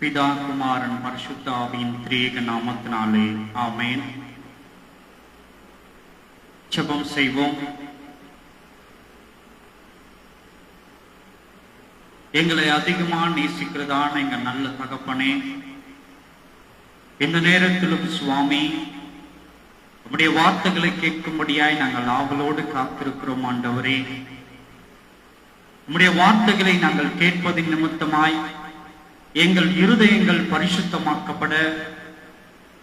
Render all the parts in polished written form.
பிதா குமாரன் பரிசுத்த ஆவியின் திரியேக நாமத்தினாலே ஆமென். ஜெபம் செய்வோம். எங்களை அதிகமாக நேசிக்கிறதான எங்க நல்ல தகப்பனே, இந்த நேரத்திலும் சுவாமி உம்முடைய வார்த்தைகளை கேட்கும்படியாய் நாங்கள் ஆவலோடு காத்திருக்கிறோம். ஆண்டவரே, உம்முடைய வார்த்தைகளை நாங்கள் கேட்பதின் நிமித்தமாய் எங்கள் இருதயங்கள் பரிசுத்தமாக்கப்பட,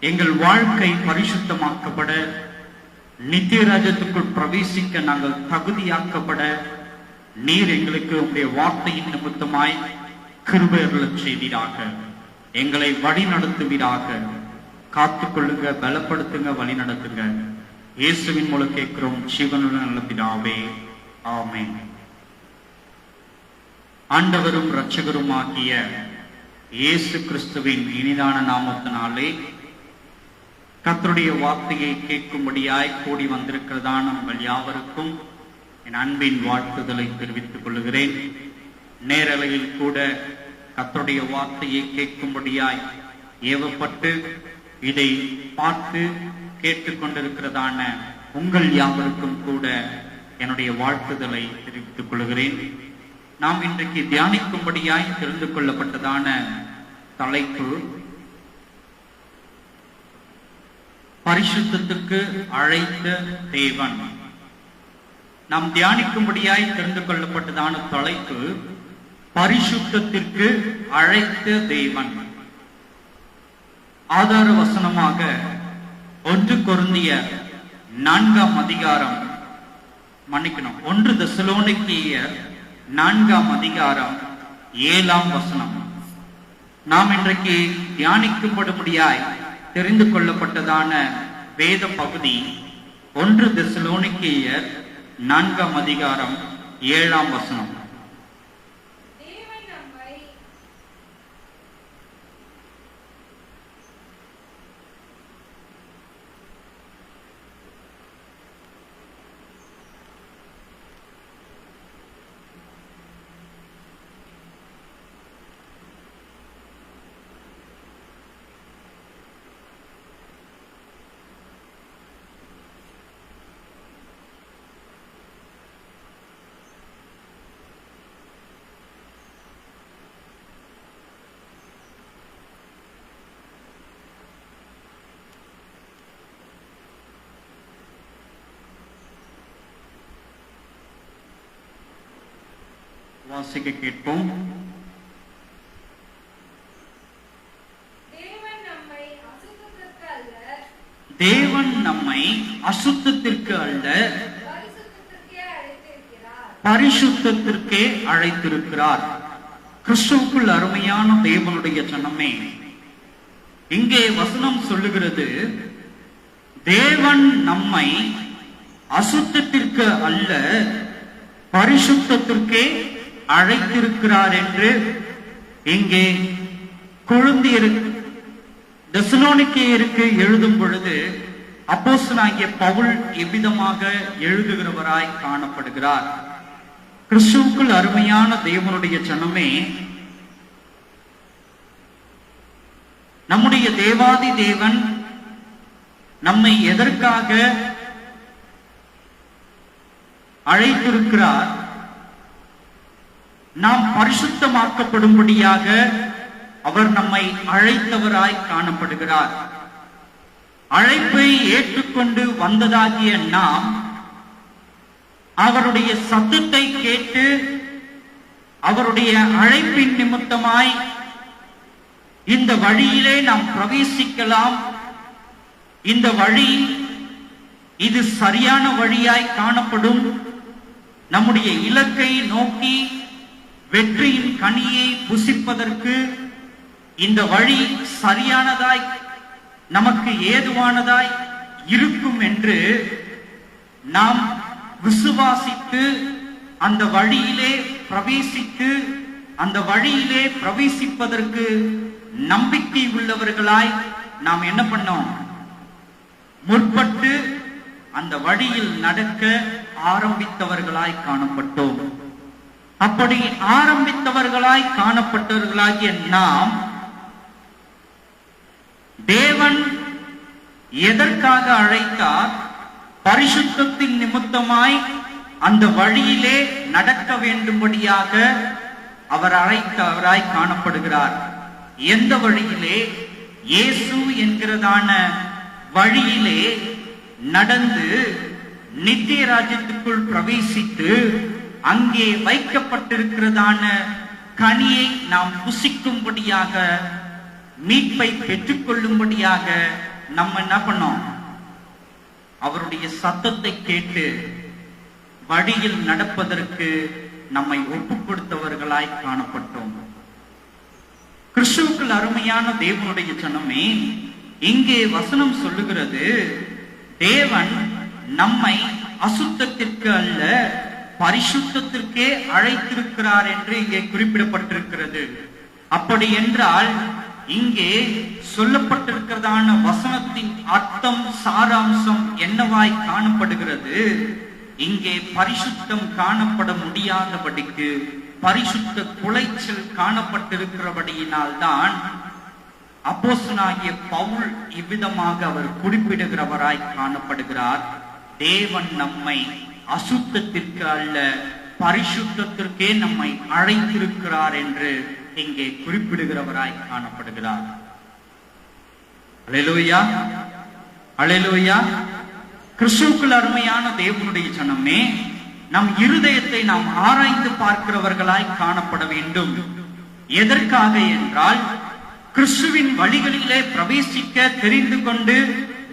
எங்கள் வாழ்க்கை பரிசுத்தமாக்கப்பட, நித்திய ராஜ்யத்துக்குள் பிரவேசிக்க நாங்கள் தகுதியாக்கப்பட நீர் எங்களுக்கு உம்முடைய வார்த்தையின் நிமித்தமாய் கிருபை அருளச் செய்வீராக. எங்களை வழி நடத்துவீராக. காத்துக்கொள்ளுங்க, பலப்படுத்துங்க, வழி நடத்துங்க. இயேசுவின் மூலம் கேட்கிறோம் ஜீவனுள்ள நல்ல பிதாவே, ஆமென். ஆண்டவரும் இரட்சகருமாகிய இயேசு கிறிஸ்துவின் இனிதான நாமத்தினாலே கர்த்தருடைய வார்த்தையை கேட்கும்படியாய் கூடி வந்திருக்கிறதான உங்கள் யாவருக்கும் என் அன்பின் வாழ்த்துதலை தெரிவித்துக் கொள்கிறேன். நேரலையில் கூட கர்த்தருடைய வார்த்தையை கேட்கும்படியாய் ஏவப்பட்டு இதை பார்த்து கேட்டுக்கொண்டிருக்கிறதான உங்கள் யாவருக்கும் கூட என்னுடைய வாழ்த்துதலை தெரிவித்துக் கொள்கிறேன். நாம் இன்றைக்கு தியானிக்கும்படியாய் தெரிந்து கொள்ளப்பட்டதான தலைப்பு பரிசுத்தத்துக்கு அழைத்த தேவன். நாம் தியானிக்கும்படியாய் தெரிந்து கொள்ளப்பட்டதான தலைப்பு பரிசுத்தத்திற்கு அழைத்த தேவன். ஆதார வசனமாக 1 கொரிந்தியர் 4ஆம் அதிகாரம், 1 தெசலோனிக்கேயர் 4ஆம் அதிகாரம் 7ஆம் வசனம். நாம் இன்றைக்கு தியானிக்கப்படும்படியாய் தெரிந்து கொள்ளப்பட்டதான வேத பகுதி 1 தெசலோனிக்கேயர் 4ஆம் அதிகாரம் 7ஆம் வசனம். வாசிக்க கேட்போம். தேவன் நம்மை அசுத்தத்திற்கு அல்ல பரிசுத்தத்திற்கே அழைத்திருக்கிறார். கிறிஸ்துவுக்குள் அருமையான தேவனுடைய ஜனமே, இங்கே வசனம் சொல்லுகிறது, தேவன் நம்மை அசுத்தத்திற்கு அல்ல பரிசுத்தத்திற்கே அழைத்திருக்கிறார் என்று இங்கே தெசலோனிக்கேயருக்கு எழுதும் பொழுது அப்போஸ்தலனாகிய பவுல் எவ்விதமாக எழுதுகிறவராய் காணப்படுகிறார். கிறிஸ்துவுக்குள் அருமையான தேவனுடைய ஜனமே, நம்முடைய தேவாதி தேவன் நம்மை எதற்காக அழைத்திருக்கிறார்? நாம் பரிசுத்தமாக்கப்படும்படியாக அவர் நம்மை அழைத்தவராய் காணப்படுகிறார். அழைப்பை ஏற்றுக்கொண்டு வந்ததாகிய நாம் அவருடைய சத்தத்தை கேட்டு அவருடைய அழைப்பின் நிமித்தமாய் இந்த வழியிலே நாம் பிரவேசிக்கலாம். இந்த வழி இது சரியான வழியாய் காணப்படும். நம்முடைய இலக்கை நோக்கி வெற்றியின் கனியை புசிப்பதற்கு இந்த வழி சரியானதாய் நமக்கு ஏதுவானதாய் இருக்கும் என்று நாம் விசுவாசித்து அந்த வழியிலே பிரவேசித்து அந்த வழியிலே பிரவேசிப்பதற்கு நம்பிக்கை உள்ளவர்களாய் நாம் என்ன பண்ணோம்? முற்பட்டு அந்த வழியில் நடக்க ஆரம்பித்தவர்களாய் காணப்பட்டோம். அப்படி ஆரம்பித்தவர்களாய் காணப்பட்டவர்களாகிய நாம் தேவன் எதற்காக அழைத்தார்? பரிசுத்தத்தின் நிமித்தமாய் அந்த வழியிலே நடக்க வேண்டும்படியாக அவர் அழைத்தவராய் காணப்படுகிறார். எந்த வழியிலே? இயேசு என்கிறதான வழியிலே நடந்து நித்திய ராஜ்யத்துக்குள் பிரவேசித்து அங்கே வைக்கப்பட்டிருக்கிறதான கனியை நாம் புசிக்கும்படியாக, மீட்பை பெற்றுக்கொள்ளும்படியாக நம்ம என்ன பண்ணோம்? அவருடைய சத்தத்தை கேட்டு வழியில் நடப்பதற்கு நம்மை ஒப்புக் கொடுத்தவர்களாய் காணப்பட்டோம். கிறிஸ்துவுக்குள் அருமையான தேவனுடைய ஜனமே, இங்கே வசனம் சொல்லுகிறது, தேவன் நம்மை அசுத்தத்திற்கு அல்ல பரிசுத்தத்திற்கே அழைத்திருக்கிறார் என்று இங்கே குறிப்பிடப்பட்டிருக்கிறது. அப்படி என்றால் இங்கே சொல்லப்பட்டிருக்கிறதான வசனத்தின் அர்த்தம், சாராம்சம் என்னவாய் காணப்படுகிறது? இங்கே பரிசுத்தம் காணப்பட முடியாதபடிக்கு பரிசுத்த குலைச்சல் காணப்பட்டிருக்கிறபடியினால் தான் அப்போஸ்தலனாகிய பவுல் இவ்விதமாக அவர் குறிப்பிடுகிறவராய் காணப்படுகிறார். தேவன் நம்மை அசுத்தத்திற்கு அல்ல பரிசுத்தத்திற்கே நம்மை அழைத்திருக்கிறார் என்று இங்கே குறிப்பிடுகிறவராய் காணப்படுகிறார். அல்லேலூயா, அல்லேலூயா. கிறிஸ்துவுக்குள் அருமையான தேவனுடைய ஜனமே, நம் இருதயத்தை நாம் ஆராய்ந்து பார்க்கிறவர்களாய் காணப்பட வேண்டும். எதற்காக என்றால், கிறிஸ்துவின் வழிகளிலே பிரவேசிக்க தெரிந்து கொண்டு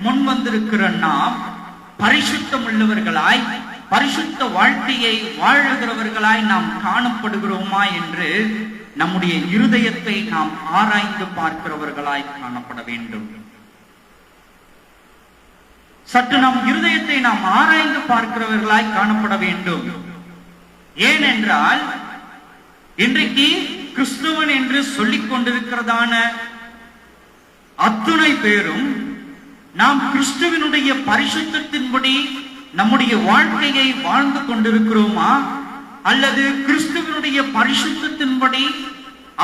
முன் வந்திருக்கிற நாம் பரிசுத்தம் உள்ளவர்களாய், பரிசுத்த வாழ்க்கையை வாழுகிறவர்களாய் நாம் காணப்படுகிறோமா என்று நம்முடைய இருதயத்தை நாம் ஆராய்ந்து பார்க்கிறவர்களாய் காணப்பட வேண்டும். சற்று நம் இருதயத்தை நாம் ஆராய்ந்து பார்க்கிறவர்களாய் காணப்பட வேண்டும். ஏனென்றால் இன்றைக்கு கிறிஸ்துவன் என்று சொல்லிக் கொண்டிருக்கிறதான அத்துணை பேரும் நாம் கிறிஸ்துவனுடைய பரிசுத்தத்தின்படி நம்முடைய வாழ்க்கையை வாழ்ந்து கொண்டிருக்கிறோமா, அல்லது கிறிஸ்துவனுடைய பரிசுத்தத்தின்படி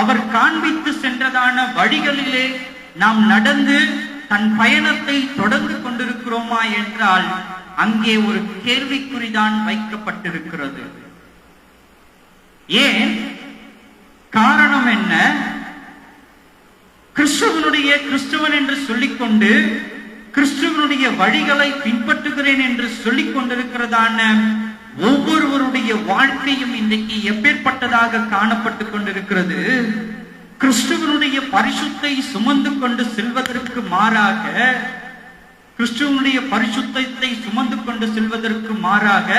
அவர் காண்பித்து சென்றதான வழிகளிலே நாம் நடந்து தன் பயணத்தை தொடர்ந்து கொண்டிருக்கிறோமா என்றால் அங்கே ஒரு கேள்விக்குறிதான் வைக்கப்பட்டிருக்கிறது. ஏன்? காரணம் என்ன? கிறிஸ்துவன் என்று சொல்லிக்கொண்டு கிறிஸ்துவனுடைய வழிகளை பின்பற்றுகிறேன் என்று சொல்லிக் கொண்டிருக்கிறதான ஒவ்வொருவருடைய வாழ்க்கையும் இன்றைக்கு எப்பேற்பட்டதாக காணப்பட்டுக் கொண்டிருக்கிறது? கிறிஸ்துவனுடைய பரிசுத்தை சுமந்து கொண்டு செல்வதற்கு மாறாக, கிறிஸ்துவனுடைய பரிசுத்தத்தை சுமந்து கொண்டு செல்வதற்கு மாறாக,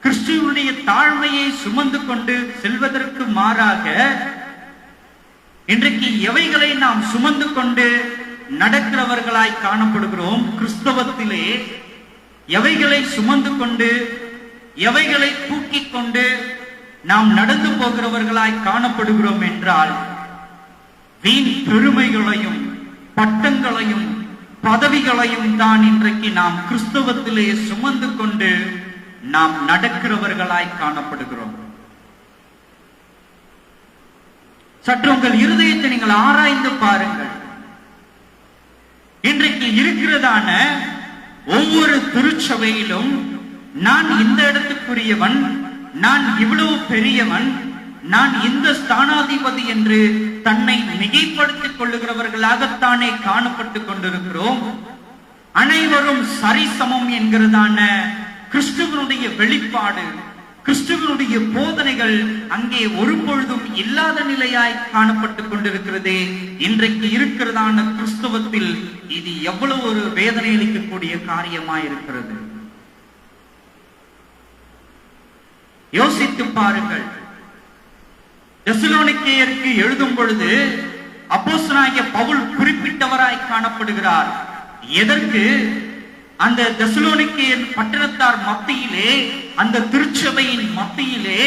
கிறிஸ்துவனுடைய தாழ்மையை சுமந்து கொண்டு செல்வதற்கு மாறாக, இன்றைக்கு எவைகளை நாம் சுமந்து கொண்டு நடக்கிறவர்களாய் காணப்படுகிறோம்? கிறிஸ்தவத்திலே எவைகளை சுமந்து கொண்டு, எவைகளை தூக்கிக் கொண்டு நாம் நடந்து போகிறவர்களாய் காணப்படுகிறோம் என்றால், வீண் பெருமைகளையும் பட்டங்களையும் பதவிகளையும் தான் இன்றைக்கு நாம் கிறிஸ்தவத்திலே சுமந்து கொண்டு நாம் நடக்கிறவர்களாய் காணப்படுகிறோம். சற்று உங்கள் இருதயத்தை நீங்கள் ஆராய்ந்து பாருங்கள். இன்றைக்கு இருக்கிறதான ஒவ்வொரு திருச்சபையிலும் நான் இந்த இடத்துக்குரியவன், நான் இவ்வளவு பெரியவன், நான் இந்த ஸ்தானாதிபதி என்று தன்னை மிகைப்படுத்திக் கொள்ளுகிறவர்களாகத்தானே காணப்பட்டுக் கொண்டிருக்கிறோம். அனைவரும் சரிசமம் என்கிறதான கிறிஸ்துவனுடைய வெளிப்பாடு, கிறிஸ்துவனுடைய போதனைகள் அங்கே ஒரு பொழுதும் இல்லாத நிலையாய் காணப்பட்டுக் கொண்டிருக்கிறதே. இன்றைக்கு இருக்கிறதான கிறிஸ்தவத்தில் இது எவ்வளவு ஒரு வேதனை அளிக்கக்கூடிய காரியமாய் இருக்கிறது. யோசித்து பாருங்கள். தெசலோனிக்கேயருக்கு எழுதும் பொழுது அப்போஸ்தலனாகிய பவுல் குறிப்பிட்டவராய் காணப்படுகிறார். எதற்கு? அந்த தெசலோனிக்கேயர் பட்டணத்தார் மத்தியிலே, அந்த திருச்சபையின் மத்தியிலே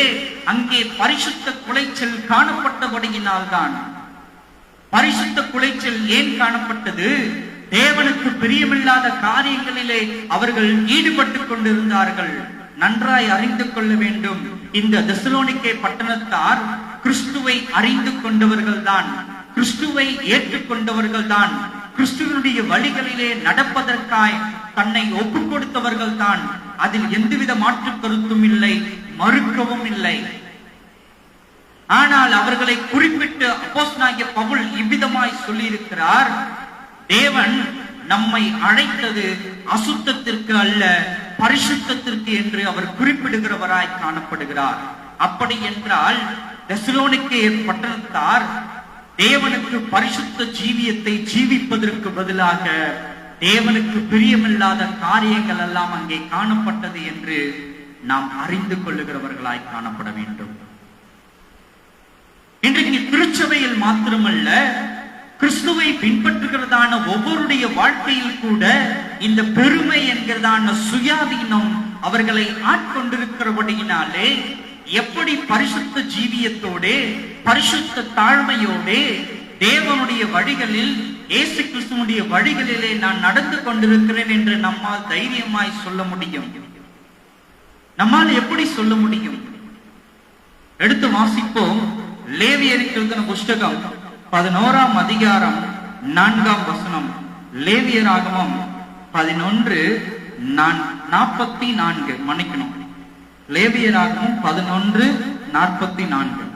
அங்கே பரிசுத்த குலைச்சல் காணப்பட்டபடியினால்தான். பரிசுத்த குலைச்சல் ஏன் காணப்பட்டது? தேவனுக்கு பிரியமில்லாத காரியங்களிலே அவர்கள் ஈடுபட்டுக் கொண்டிருந்தார்கள். நன்றாய் அறிந்து கொள்ள வேண்டும். இந்த தெசலோனிக்கே பட்டணத்தார் கிறிஸ்துவை அறிந்து கொண்டவர்கள் தான், கிறிஸ்துவை ஏற்றுக்கொண்டவர்கள் தான். கிறிஸ்துவனுடைய வழிகளிலே நடப்பதற்காய் தன்னை ஒப்புக் கொடுத்தவர்கள் தான். அதில் எந்தவித மாற்று கருத்தும் இல்லை, மறுக்கவும் இல்லை. ஆனால் அவர்களை குறிப்பிட்டு அப்போஸ்தலனாகிய பவுல் இவ்விதமாய் சொல்லி இருக்கிறார், தேவன் நம்மை அழைத்தது அசுத்தத்திற்கு அல்ல, பரிசுத்தத்திற்கு என்று அவர் குறிப்பிடுகிறவராய் காணப்படுகிறார். அப்படி என்றால் தெசலோனிக்கே பட்டணத்தார் தேவனுக்கு பரிசுத்த ஜீவியத்தை ஜீவிப்பதற்கு பதிலாக தேவனுக்கு பிரியமில்லாத காரியங்கள் எல்லாம் அங்கே காணப்பட்டது என்று நாம் அறிந்து கொள்ளுகிறவர்களாய் காணப்பட வேண்டும். இன்றைக்கு திருச்சபையில் மாத்திரமல்ல, கிறிஸ்துவை பின்பற்றுகிறதான ஒவ்வொருடைய வாழ்க்கையில் கூட இந்த பெருமை என்கிறதான சுயாதீனம் அவர்களை ஆட்கொண்டிருக்கிறபடியினாலே எப்படி பரிசுத்த ஜீவியத்தோடே பரிசுத்த தாழ்மையோடே தேவனுடைய வழிகளில், இயேசு கிறிஸ்துவனுடைய வழிகளிலே நான் நடந்து கொண்டிருக்கிறேன் என்று நம்மால் தைரியமாய் சொல்ல முடியும்? நம்மால் எப்படி சொல்ல முடியும்? எடுத்து வாசிப்போம். லேவியருக்கு எழுதின புஸ்தகம் 11ஆம் அதிகாரம் 4ஆம் வசனம். லேவியராகமம் 11:44. மன்னிக்கணும், லேவியராகமம் 11:44.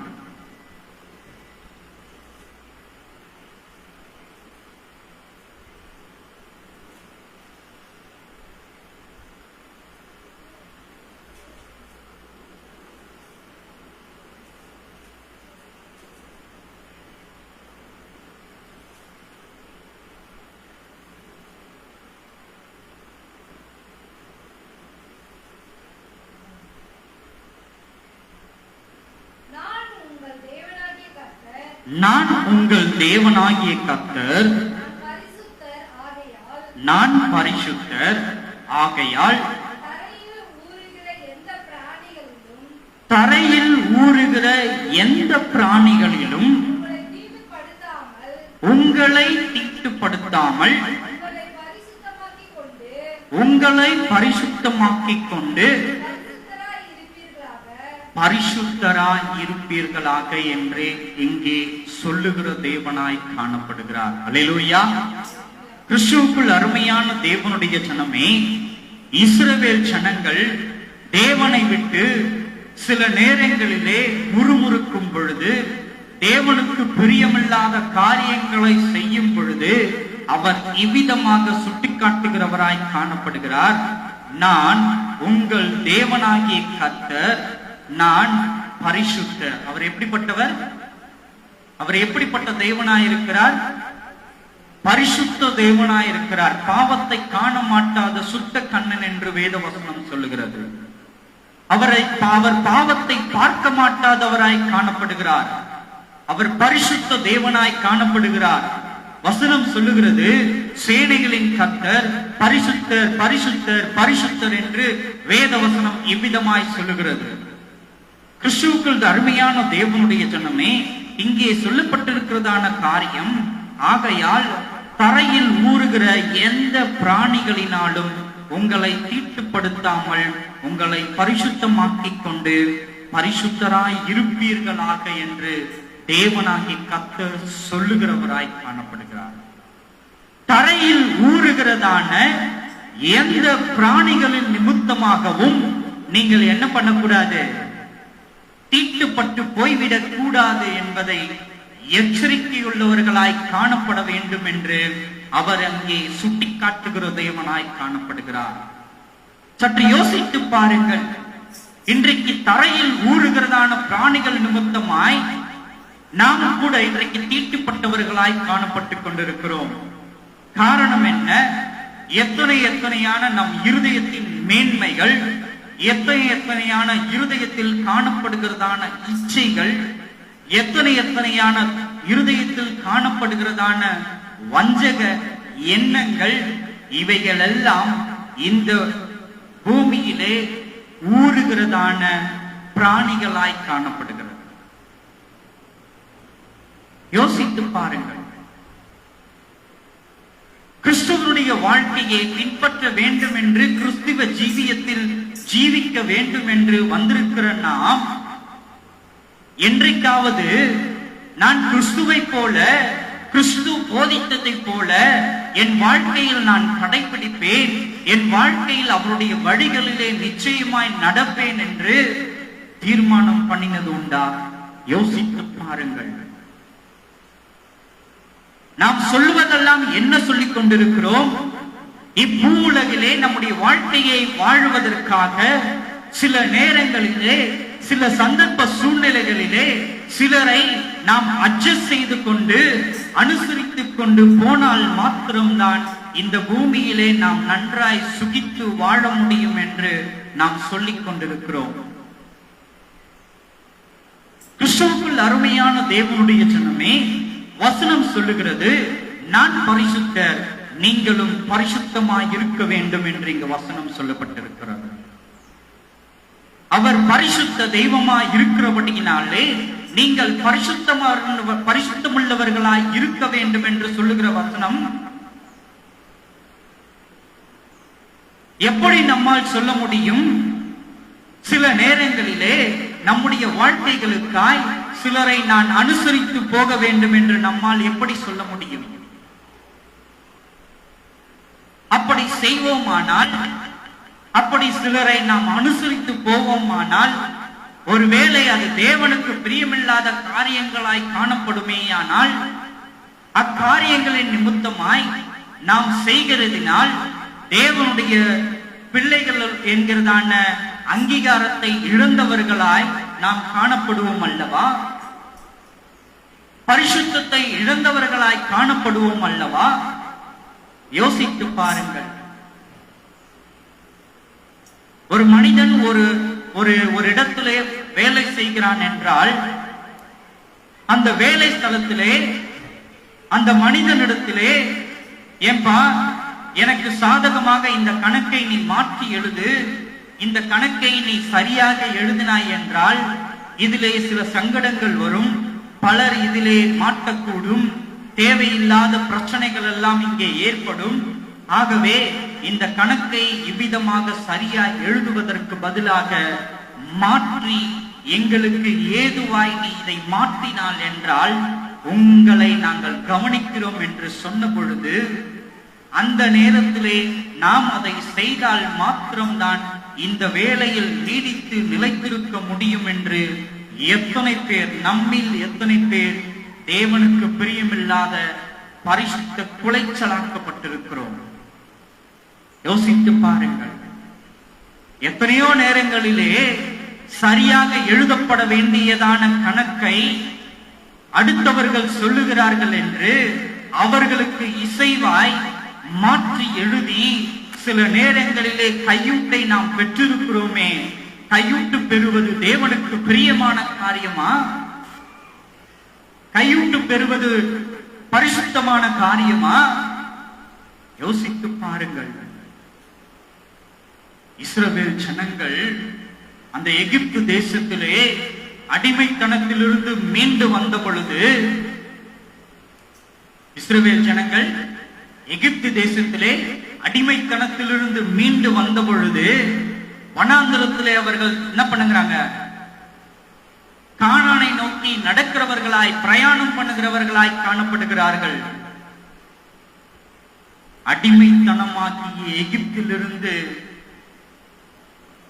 நான் உங்கள் தேவனாகிய கர்த்தர், நான் பரிசுத்தர் ஆகையால் தரையில் ஊறுகிற எந்த பிராணிகளிலும் உங்களை தீட்டுப்படுத்தாமல் உங்களை பரிசுத்தமாக்கிக் கொண்டு பரிசுத்தராய் இருப்பீர்களாக என்று இங்கே சொல்லுகிற தேவனாய் காணப்படுகிறார். அல்லேலூயா. கிறிஸ்துவுக்குள் அருமையான தேவனுடைய ஜனமே, இஸ்ரவேல் ஜனங்கள் தேவனை விட்டு சில நேரங்களிலே முறுமுறுக்கும் பொழுது, தேவனுக்கு பிரியமில்லாத காரியங்களை செய்யும் பொழுது அவர் இவ்விதமாக சுட்டிக்காட்டுகிறவராய் காணப்படுகிறார். நான் உங்கள் தேவனாகிய கர்த்தர், நான் பரிசுத்தர். அவர் எப்படிப்பட்டவர்? அவர் எப்படிப்பட்ட தேவனாயிருக்கிறார்? பரிசுத்த தேவனாயிருக்கிறார். பாவத்தை காண மாட்டாத சுத்த கண்ணன் என்று வேத வசனம் சொல்லுகிறது. அவர் பாவத்தை பார்க்க மாட்டாதவராய் காணப்படுகிறார். அவர் பரிசுத்த தேவனாய் காணப்படுகிறார். வசனம் சொல்லுகிறது, சேனைகளின் கர்த்தர் பரிசுத்தர் பரிசுத்தர் பரிசுத்தர் என்று வேத வசனம் இவ்விதமாய் சொல்லுகிறது. கிறிஸ்துவுக்குள் அருமையான தேவனுடைய ஜனமே, இங்கே சொல்லப்பட்டிருக்கிறதான காரியம், ஆகையால் தரையில் ஊறுகிற எந்த பிராணிகளினாலும் உங்களை தீட்டுப்படுத்தாமல் உங்களை பரிசுத்தமாக்கிக் கொண்டு பரிசுத்தராய் இருப்பீர்களாக என்று தேவனாகிய கர்த்தர் சொல்லுகிறவராய் காணப்படுகிறார். தரையில் ஊறுகிறதான எந்த பிராணிகளின் நிமித்தமாகவும் நீங்கள் என்ன பண்ணக்கூடாது? தீட்டுப்பட்டு போய்விடக் கூடாது என்பதை எச்சரிக்கையுள்ளவர்களாய் காணப்பட வேண்டும் என்று அவர் அங்கே சுட்டிக்காட்டுகிற தேவனாய் காணப்படுகிறார். சற்று யோசித்து பாருங்கள். இன்றைக்கு தரையில் ஊறுகிறதான பிராணிகள் நிமித்தமாய் நாம் கூட இன்றைக்கு தீட்டுப்பட்டவர்களாய் காணப்பட்டுக் கொண்டிருக்கிறோம். காரணம் என்ன? எத்தனையான நம் இருதயத்தின் மேன்மைகள், எத்தனையான இருதயத்தில் காணப்படுகிறதான இச்சைகள், எத்தனையான இருதயத்தில் காணப்படுகிறதான வஞ்சக எண்ணங்கள், இவைகள் எல்லாம் இந்த பூமியிலே ஊறுகிறதான பிராணிகளாய் காணப்படுகிறது. யோசித்து பாருங்கள். கிறிஸ்துவனுடைய வாழ்க்கையை பின்பற்ற வேண்டும் என்று, கிறிஸ்துவ ஜீவியத்தில் ஜீவிக்க வேண்டும் என்று வந்திருக்கிற நாம், என்றைக்காவது நான் கிறிஸ்துவை போல கிறிஸ்து போதித்ததை போல என் வாழ்க்கையில் நான் கடைபிடிப்பேன், என் வாழ்க்கையில் அவருடைய வழிகளிலே நிச்சயமாய் நடப்பேன் என்று தீர்மானம் பண்ணினது உண்டா? யோசித்து பாருங்கள். நாம் சொல்லுவதெல்லாம் என்ன சொல்லிக் கொண்டிருக்கிறோம்? இப்பூ உலகிலே நம்முடைய வாழ்க்கையை வாழ்வதற்காக சில நேரங்களிலே, சில சந்தர்ப்ப சூழ்நிலைகளிலே சிலரை நாம் அட்ஜஸ்ட் செய்து கொண்டு அனுசரித்துக் கொண்டு போனால் மாத்திரம்தான் இந்த பூமியிலே நாம் நன்றாய் சுகித்து வாழ முடியும் என்று நாம் சொல்லிக் கொண்டிருக்கிறோம். கிறிஸ்துவுக்குள் அருமையான தேவனுடைய ஜனமே, வசனம் சொல்லுகிறது, நான் பரிசுத்தர், நீங்களும் பரிசுத்தமாய் இருக்க வேண்டும் என்று இங்கு வசனம் சொல்லப்பட்டிருக்கிறது. அவர் பரிசுத்த தெய்வமாய் இருக்கிறபடியினாலே நீங்கள் பரிசுத்தமுள்ளவர்களாய் இருக்க வேண்டும் என்று சொல்லுகிற வசனம் எப்படி நம்மால் சொல்ல முடியும்? சில நேரங்களிலே நம்முடைய வாழ்க்கைகளுக்காய் சிலரை நான் அனுசரித்து போக வேண்டும் என்று நம்மால் எப்படி சொல்ல முடியும்? அப்படி செய்வோமானால், அப்படி சிலரை நாம் அனுசரித்து போவோமானால், ஒருவேளை அது தேவனுக்கு பிரியமில்லாத காரியங்களாய் காணப்படுமேயானால், அக்காரியங்களின் நிமித்தமாய் நாம் செய்கிறதினால் தேவனுடைய பிள்ளைகள் என்கிறதான அங்கீகாரத்தை இழந்தவர்களாய் நாம் காணப்படுவோம் அல்லவா? பரிசுத்தத்தை இழந்தவர்களாய் காணப்படுவோம் அல்லவா? யோசித்து பாருங்கள். ஒரு மனிதன் ஒரு இடத்திலே வேலை செய்கிறான் என்றால், அந்த வேலை ஸ்தலத்திலே அந்த மனிதனிடத்திலே, ஏன்பா எனக்கு சாதகமாக இந்த கணக்கை நீ மாற்றி எழுது, இந்த கணக்கை நீ சரியாக எழுதினாய் என்றால் இதிலே சில சங்கடங்கள் வரும், பலர் இதிலே மாட்டக்கூடும், தேவையில்லாத பிரச்சனைகள் எல்லாம் இங்கே ஏற்படும். ஆகவே இந்த கணக்கை இவ்விதமாக சரியாய் எழுதுவதற்கு பதிலாக மாற்றி எங்களுக்கு ஏதுவாய் நீ இதை மாற்றினாள் என்றால் உங்களை நாங்கள் கவனிக்கிறோம் என்று சொன்ன பொழுது, அந்த நேரத்திலே நாம் அதை செய்தால் மாத்திரம்தான் இந்த வேலையில் நீடித்து நிலைத்திருக்க முடியும் என்று எத்தனை பேர், நம்மில் எத்தனை பேர் தேவனுக்கு பிரியமில்லாத பரிசுத்த குலைச்சலாக்கப்பட்டிருக்கிறோம். யோசித்து பாருங்கள். எத்தனையோ நேரங்களிலே சரியாக எழுதப்பட வேண்டியதான கணக்கை அடுத்தவர்கள் சொல்லுகிறார்கள் என்று அவர்களுக்கு இசைவாய் மாற்றி எழுதி சில நேரங்களிலே கையூட்டை நாம் பெற்றிருக்கிறோமே. கையூட்டு பெறுவது தேவனுக்கு பிரியமான காரியமா? கையூட்டு பெறுவது பரிசுத்தமான காரியமா? யோசித்து பாருங்கள். இஸ்ரவேல் ஜனங்கள் அந்த எகிப்து தேசத்திலே அடிமைத்தனத்திலிருந்து மீண்டு வந்த பொழுது, இஸ்ரவேல் ஜனங்கள் எகிப்து தேசத்திலே அடிமைத்தனத்திலிருந்து மீண்டு வந்த பொழுது வனாந்தரத்திலே அவர்கள் என்ன பண்ணுகிறாங்க? கானானை நோக்கி நடக்கிறவர்களாய், பிரயாணம் பண்ணுகிறவர்களாய் காணப்படுகிறார்கள். அடிமைத்தனமாகிய எகிப்திலிருந்து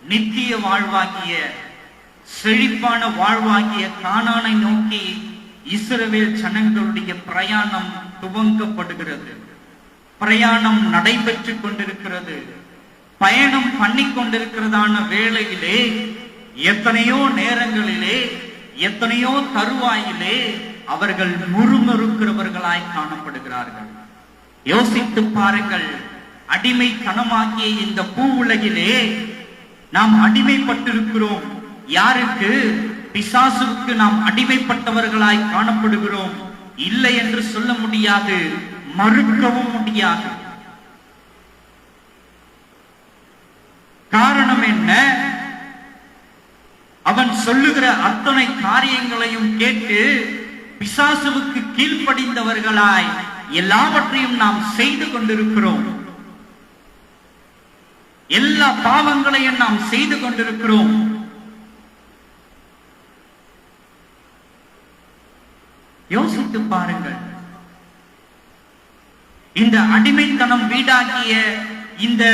நித்திய வாழ்வாகிய, செழிப்பான வாழ்வாகிய கானானை நோக்கி இஸ்ரவேல் ஜனங்களுடைய பிரயாணம் துவங்கப்படுகிறது. பிரயாணம் நடைபெற்றுக் கொண்டிருக்கிறது. பயணம் பண்ணி கொண்டிருக்கிறதான வேளையிலே எத்தனையோ நேரங்களிலே, எத்தனையோ தருவாயிலே அவர்கள் முறுமுறுக்கிறவர்களாய் காணப்படுகிறார்கள். யோசித்து பாருங்கள். அடிமைத்தனமாகிய இந்த பூ உலகிலே நாம் அடிமைப்பட்டிருக்கிறோம். யாருக்கு? பிசாசுக்கு நாம் அடிமைப்பட்டவர்களாய் காணப்படுகிறோம். இல்லை என்று சொல்ல முடியாது, மறுக்கவும் முடியாது. காரணம் என்ன? அவன் சொல்லுகிற அத்தனை காரியங்களையும் கேட்டு பிசாசுவுக்கு கீழ்ப்படிந்தவர்களாய் எல்லாவற்றையும் நாம் செய்து கொண்டிருக்கிறோம். எல்லா பாவங்களையும் நாம் செய்து கொண்டிருக்கிறோம். யோசித்து பாருங்கள். இந்த அடிமைத்தனம் வீடாகிய இந்த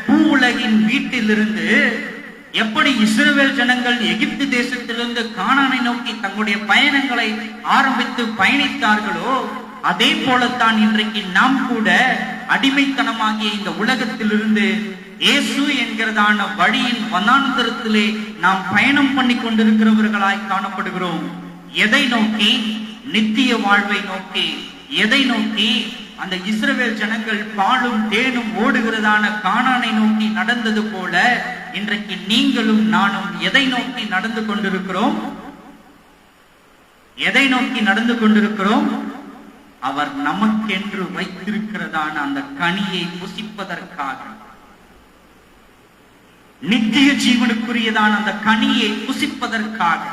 பூ உலகின் வீட்டிலிருந்து எப்படி இஸ்ரவேல் ஜனங்கள் எகிப்து தேசத்திலிருந்து கானானை நோக்கி தங்களுடைய பயணங்களை ஆரம்பித்து பயணித்தார்களோ, அதே போலத்தான் இன்றைக்கு நாம் கூட அடிமைத்தனமாகிய இந்த உலகத்திலிருந்து இயேசு என்கிறதான வழியின் வனாந்தரத்திலே நாம் பயணம் பண்ணி கொண்டிருக்கிறவர்களாய் காணப்படுகிறோம். எதை நோக்கி? நித்திய வாழ்வை நோக்கி. எதை நோக்கி? அந்த இஸ்ரவேல் ஜனங்கள் பாலும் தேனும் ஓடுகிறதான கானானை நோக்கி நடந்தது போல இன்றைக்கு நீங்களும் நானும் எதை நோக்கி நடந்து கொண்டிருக்கிறோம்? எதை நோக்கி நடந்து கொண்டிருக்கிறோம்? அவர் நமக்கென்று வைத்திருக்கிறதான அந்த கனியை புசிப்பதற்காக, நித்திய ஜீவனுக்குரியதான அந்த கனியை புசிப்பதற்காக.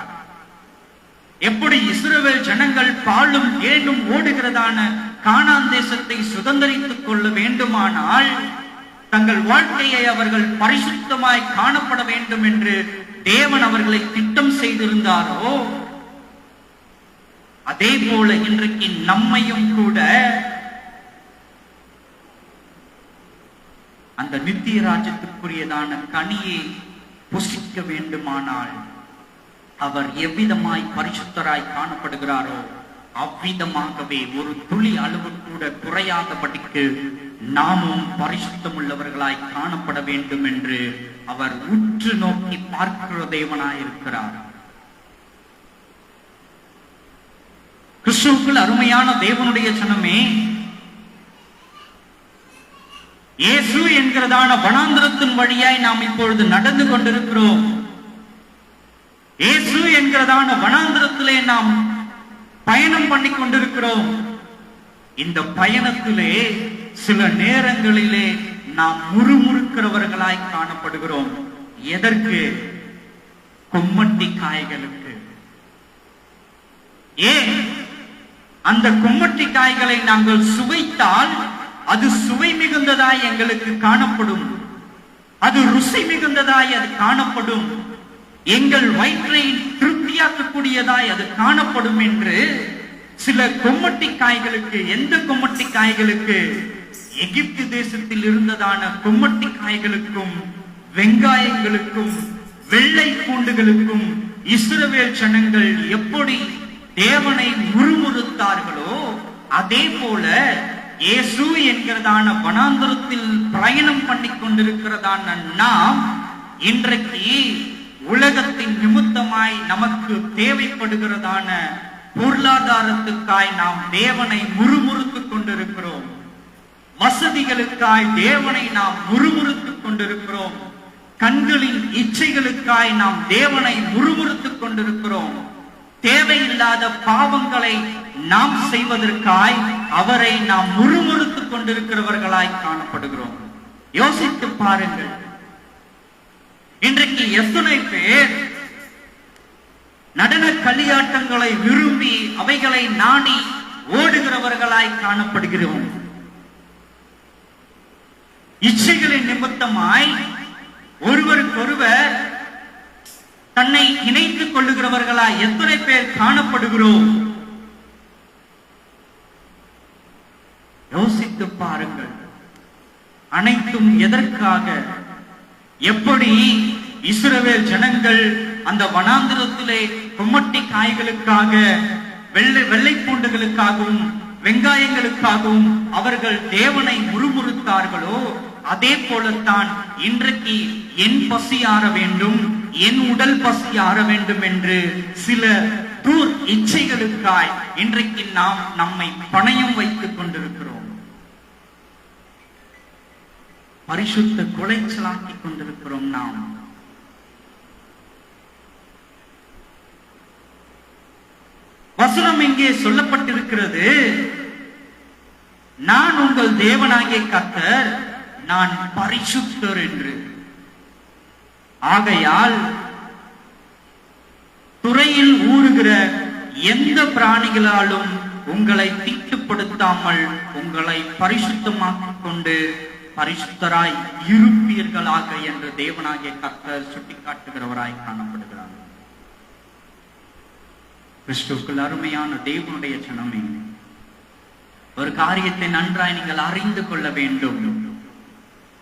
எப்படி இஸ்ரவேல் ஜனங்கள் பாலும் தேனும் ஓடுகிறதான கானான் தேசத்தை சுதந்தரித்துக் கொள்ள வேண்டுமானால் தங்கள் வாழ்க்கையை அவர்கள் பரிசுத்தமாய் காணப்பட வேண்டும் என்று தேவன் அவர்களை திட்டம் செய்திருந்தாரோ, அதே போல இன்றைக்கு நம்மையும் கூட அந்த நித்திய ராஜ்யத்திற்குரியதான கனியை புசிக்க வேண்டுமானால் அவர் எவ்விதமாய் பரிசுத்தராய் காணப்படுகிறாரோ அவ்விதமாகவே ஒரு துளி அளவு கூட குறையாதபடிக்கு நாமும் பரிசுத்தம் உள்ளவர்களாய் காணப்பட வேண்டும் என்று அவர் உற்று நோக்கி பார்க்கிற தேவனாயிருக்கிறார். கிறிஸ்துவுக்குள் அருமையான தேவனுடைய ஜனமே, இயேசு என்கிறதான வனாந்தரத்தின் வழியாய் நாம் இப்பொழுது நடந்து கொண்டிருக்கிறோம். இயேசு என்கிறதான வனாந்தரத்திலே நாம் பயணம் பண்ணி கொண்டிருக்கிறோம். இந்த பயணத்திலே சில நேரங்களிலே நாம் முறுமுறுக்கிறவர்களாய் காணப்படுகிறோம். எதற்கு? கொம்மட்டி காய்களுக்கு. ஏன்? அந்த கொம்மட்டி காய்களை நாங்கள் சுவைத்தால் அது சுவை மிகுந்ததாய் எங்களுக்கு காணப்படும், அது ருசி மிகுந்ததாய் அது காணப்படும், எங்கள் வயிற்றை திருப்தியாக்கக்கூடியதாய் அது காணப்படும் என்று சில கொம்மட்டி காய்களுக்கு. எந்த கொம்மட்டி காய்களுக்கு? எகிப்து தேசத்தில் இருந்ததான கொம்மட்டி காய்களுக்கும் வெங்காயங்களுக்கும் வெள்ளை பூண்டுகளுக்கும் இஸ்ரவேல் ஜனங்கள் எப்படி தேவனை முறுமுறுத்தார்களோ அதே போல இயேசு என்கிறதான வனாந்தரத்தில் பயணம் பண்ணி கொண்டிருக்கிறதான நாம் இன்றைக்கு உலகத்தின் நிமித்தமாய் நமக்கு தேவைப்படுகிறதான பொருளாதாரத்துக்காய் நாம் தேவனை முறுமுறுத்துக் கொண்டிருக்கிறோம். வசதிகளுக்காய் தேவனை நாம் முறுமுறுத்துக் கொண்டிருக்கிறோம். கண்களின் இச்சைகளுக்காய் நாம் தேவனை முறுமுறுத்துக் கொண்டிருக்கிறோம். தேவையில்லாத பாவங்களை நாம் செய்வதற்காய் அவரை நாம் முறுமுறுத்துக் கொண்டிருக்கிறவர்களாய் காணப்படுகிறோம். யோசித்து பாருங்கள், இன்றைக்கு எத்தனை பேர் நடன களியாட்டங்களை விரும்பி அவைகளை நாடி ஓடுகிறவர்களாய் காணப்படுகிறோம். இச்சைகளின் நிமித்தமாய் ஒருவருக்கொருவர் தன்னை இணைத்துக் கொள்ளுகிறவர்களாய் எத்தனை பேர் காணப்படுகிறோம்? யோசித்து பாருங்கள். அனைத்தும் எதற்காக? எப்படி இஸ்ரவேல் ஜனங்கள் அந்த வனாந்திரத்திலே கொம்மட்டி காய்களுக்காக வெள்ளை பூண்டுகளுக்காகவும் வெங்காயங்களுக்காகவும் அவர்கள் தேவனை முறுமுறுத்தார்களோ அதே போலத்தான் இன்றைக்கு என் பசி ஆற வேண்டும், என் உடல் பசி ஆற வேண்டும் என்று சில தூர் இச்சைகளுக்காய் இன்றைக்கு நாம் நம்மை பணயம் வைத்துக் கொண்டிருக்கிறோம். பரிசுத்த குலைச்சலாக்கிக் கொண்டிருக்கிறோம். நாம் வசனம் இங்கே சொல்லப்பட்டிருக்கிறது, நான் உங்கள் தேவனாகிய கர்த்தர், நான் பரிசுத்தர் என்று. ஆகையால் துறையில் ஊறுகிற எந்த பிராணிகளாலும் உங்களை தீட்டுப்படுத்தாமல் உங்களை பரிசுத்தமாக்கிக் கொண்டு பரிசுத்தராய் இருப்பீர்களாக என்று தேவனாகிய கர்த்தர் சுட்டிக்காட்டுகிறவராய் காணப்படுகிறார். கிறிஸ்துவுக்குள் அருமையான தேவனுடைய ஜனமே, ஒரு காரியத்தை நன்றாய் நீங்கள் அறிந்து கொள்ள வேண்டும்.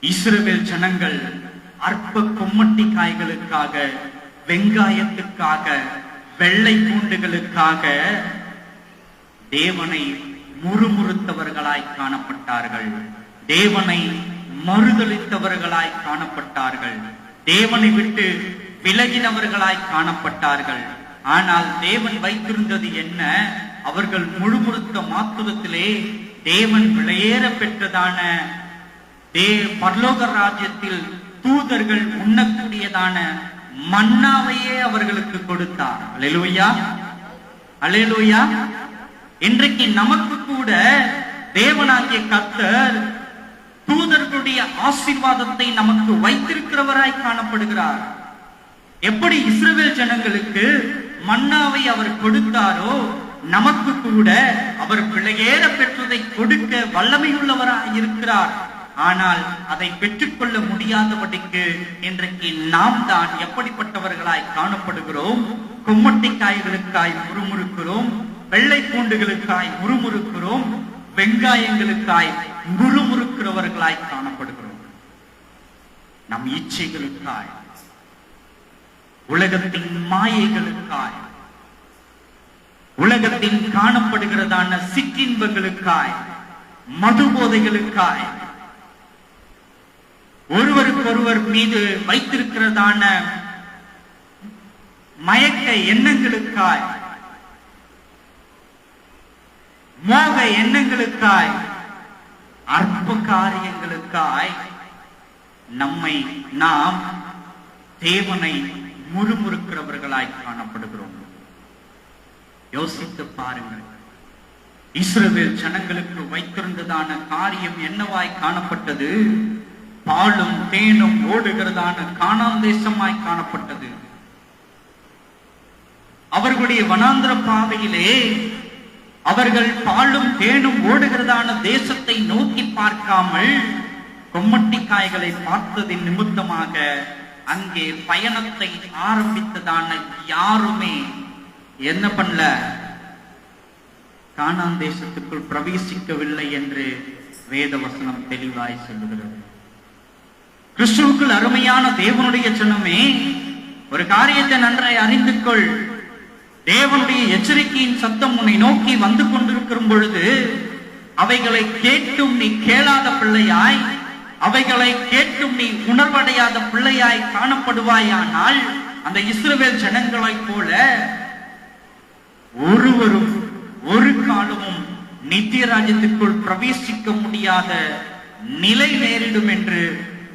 இஸ்ரவேல் ஜனங்கள் அற்ப கொம்மட்டி காய்களுக்காக, வெங்காயத்துக்காக, வெள்ளை பூண்டுகளுக்காக தேவனை முறுமுறுத்தவர்களாய் காணப்பட்டார்கள். தேவனை மறுதலித்தவர்களாய் காணப்பட்டார்கள். தேவனை விட்டு விலகினவர்களாய் காணப்பட்டார்கள். ஆனால் தேவன் வைத்திருந்தது என்ன? அவர்கள் முழுமுறுத்த மாத்திரத்திலே தேவன் விலையேற பெற்றதான பரலோக ராஜ்யத்தில் தூதர்கள் உண்ணக்கூடியதான மன்னாவையே அவர்களுக்கு கொடுத்தார். அல்லேலூயா, அல்லேலூயா. இன்றைக்கு நமக்கு கூட தேவனாகிய கர்த்தர் தூதர்களுடைய ஆசீர்வாதத்தை நமக்கு வைத்திருக்கிறவராய் காணப்படுகிறார். எப்படி இஸ்ரவேல் ஜனங்களுக்கு மன்னாவை அவர் கொடுத்தாரோ, நமக்கு கூட அவர் விலையேற பெற்றதை கொடுக்க வல்லமையுள்ளவராய் இருக்கிறார். ஆனால் அதை பெற்றுக்கொள்ள முடியாதபடிக்கு இன்றைக்கு நாம் தான் எப்படிப்பட்டவர்களாய் காணப்படுகிறோம்? கொம்மட்டி காய்களுக்காய் முறுமுறுக்கிறோம், வெள்ளை பூண்டுகளுக்காய் முறுமுறுக்கிறோம், வெங்காயங்களுக்காய் முறுமுறுக்கிறவர்களாய் காணப்படுகிறோம். நம் இச்சைகளுக்காய், உலகத்தின் மாயைகளுக்காய், உலகத்தின் காணப்படுகிறதான சிற்றின்பங்களுக்காய், மது போதைகளுக்காய், ஒருவருக்கொருவர் மீது வைத்திருக்கிறதான மயக்க எண்ணங்களுக்காய், மோக எண்ணங்களுக்காய், அற்ப காரியங்களுக்காய் நம்மை நாம் தேவனை முறுமுறுக்கிறவர்களாய் காணப்படுகிறோம். யோசித்து பாருங்கள். இஸ்ரவேல் ஜனங்களுக்கு வைத்திருந்ததான காரியம் என்னவாய் காணப்பட்டது? பாலும் தேனும் ஓடுகிறதான கானான் தேசமாய் காணப்பட்டது. அவர்களுடைய வனாந்திர பாதையிலே அவர்கள் பாலும் தேனும் ஓடுகிறதான தேசத்தை நோக்கி பார்க்காமல் கொம்மட்டி காய்களை பார்த்ததின் நிமித்தமாக அங்கே பயணத்தை ஆரம்பித்ததான யாருமே என்ன பண்ணல? கானான் தேசத்துக்குள் பிரவேசிக்கவில்லை என்று வேதவசனம் தெளிவாய் சொல்லுகிறது. கிறிஸ்துவுக்குள் அருமையான தேவனுடைய ஜனமே, ஒரு காரியத்தை நன்றாய் அறிந்து கொள். தேவனுடைய எச்சரிக்கையின் சத்தம் உன்னை நோக்கி வந்து கொண்டிருக்கிற பொழுது அவைகளை கேட்டும் நீ கேளாத பிள்ளையாய், அவைகளை கேட்டும் நீ உணர்வடையாத பிள்ளையாய் காணப்படுவாயானால் அந்த இஸ்ரவேல் ஜனங்களைப் போல ஒருவரும் ஒரு காலமும் நித்திய ராஜ்யத்திற்குள் பிரவேசிக்க முடியாத நிலை நேரிடும் என்று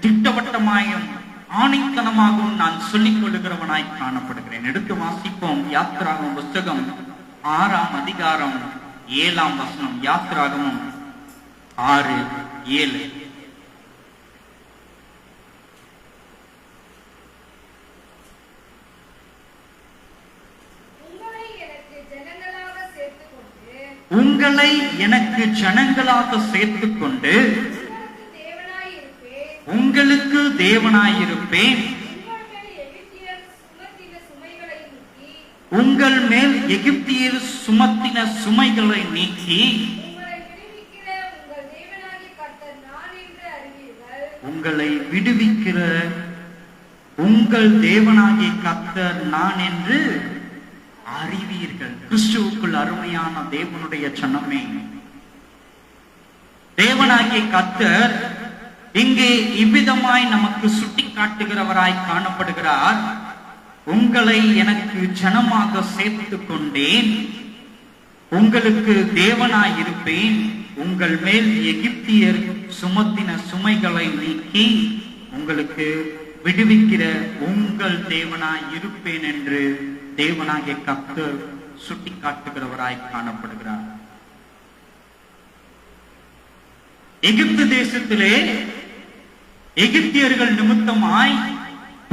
திட்டவட்டமாயும் ஆணித்தனமாகவும் நான் சொல்லிக் கொள்ளுகிறவனாய் காணப்படுகிறேன். எடுத்து வாசிப்போம். யாத்திராகமம் புஸ்தகம் 6ஆம் அதிகாரம் 7ஆம் வசனம். யாத்திராகமம் 6:7. உங்களை எனக்கு ஜனங்களாக சேர்த்துக் கொண்டு உங்களுக்கு தேவனாயிருப்பேன். உங்கள் மேல் எகிப்தியர் சுமத்தின சுமைகளை நீக்கி உங்களை விடுவிக்கிற உங்கள் தேவனாகிய கர்த்தர் நான் என்று அறிவீர்கள். கிறிஸ்துவுக்குள் அருமையான தேவனுடைய ஜனமே, தேவனாகிய கர்த்தர் இங்கே இவ்விதமாய் நமக்கு சுட்டி காட்டுகிறவராய் காணப்படுகிறார். உங்களை எனக்கு ஜனமாக சேர்த்துக் கொண்டேன், உங்களுக்கு தேவனாய் இருப்பேன், உங்கள் மேல் எகிப்தியர் சுமத்தின சுமைகளை நீக்கி உங்களுக்கு விடுவிக்கிற உங்கள் தேவனாய் இருப்பேன் என்று தேவனாகிய கர்த்தர் சுட்டி காட்டுகிறவராய் காணப்படுகிறார். எகிப்து தேசத்திலே எகிப்தியர்கள் நிமித்தமாய்,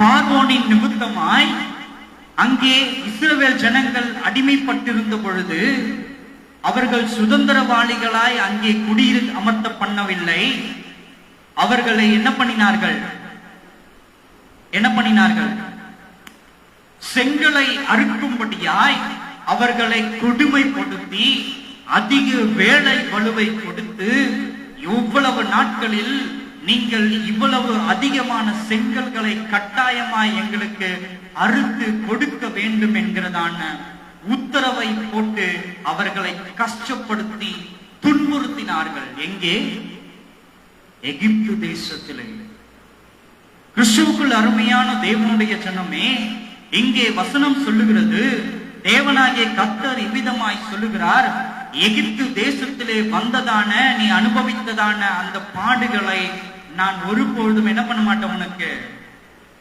பார்வோனின் நிமித்தமாய் அங்கே இஸ்ரவேல் ஜனங்கள் அடிமைப்பட்டிருந்த பொழுது அவர்கள் சுதந்திரவாளிகளாய் அங்கே அமர்த்த பண்ணவில்லை. அவர்களை என்ன பண்ணினார்கள்? செங்கலை அறுக்கும்படியாய் அவர்களை கொடுமைப்படுத்தி அதிக வேலை வலுவை கொடுத்து இவ்வளவு நாட்களில் நீங்கள் இவ்வளவு அதிகமான செங்கல்களை கட்டாயமாய் எங்களுக்கு அறுத்து கொடுக்க வேண்டும் என்கிறதான உத்தரவை போட்டு அவர்களை கஷ்டப்படுத்தி துன்புறுத்தினார்கள். எங்கே? எகிப்து தேசத்திலே. கிறிஸ்துவுக்குள் அருமையான தேவனுடைய ஜனமே, இங்கே வசனம் சொல்லுகிறது, தேவனாகிய கர்த்தர் இவ்விதமாய் சொல்லுகிறார், எகிப்து தேசத்திலே வந்ததான நீ அனுபவித்ததான அந்த பாடுகளை நான் ஒருபொழுதும் என்ன பண்ண மாட்டேன், உனக்கு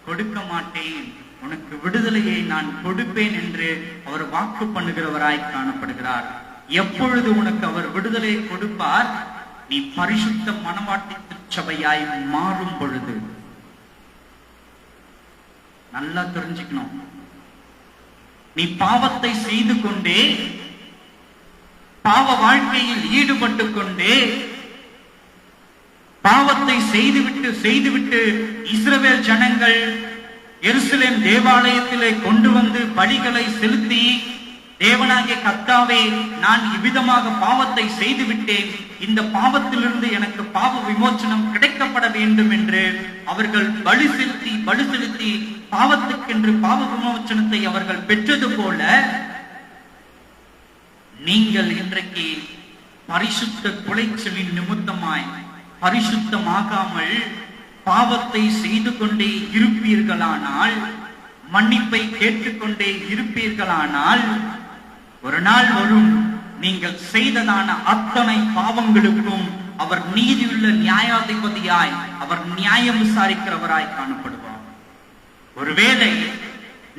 கொடுக்க மாட்டேன், உனக்கு விடுதலையை நான் கொடுப்பேன் என்று அவர் வாக்கு பண்ணுகிறவராய் காணப்படுகிறார். எப்பொழுது உனக்கு அவர் விடுதலையை கொடுப்பார்? நீ பரிசுத்த மனவாட்டி சபையாய் மாறும் பொழுது. நல்லா தெரிஞ்சுக்கணும், நீ பாவத்தை செய்து கொண்டே, பாவ வாழ்க்கையில் ஈடுபட்டு கொண்டே, பாவத்தை செய்துவிட்டு இஸ்ரவேல் ஜனங்கள் எருசலேம் தேவாலயத்திலே கொண்டு வந்து பலிகளை செலுத்தி, தேவனாகிய கர்த்தாவே, நான் இவ்விதமாக பாவத்தை செய்து விட்டேன், இந்த பாவத்திலிருந்து எனக்கு பாவ விமோச்சனம் கிடைக்கப்பட வேண்டும் என்று அவர்கள் பலி செலுத்தி பாவத்துக்கென்று பாவ விமோச்சனத்தை அவர்கள் பெற்றது போல, நீங்கள் இன்றைக்கு பரிசுத்த குலைச்சலின் நிமித்தமாய் பரிசுத்தமாகாமல் பாவத்தை செய்து கொண்டே இருப்பீர்களானால், மன்னிப்பை கேட்டுக்கொண்டே இருப்பீர்களானால், ஒரு நாள் வரும், நீங்கள் செய்ததான அத்தனை பாவங்களுக்கும் அவர் நீதியுள்ள நியாயாதிபதியாய், அவர் நியாயம் விசாரிக்கிறவராய் காணப்படுவார். ஒருவேளை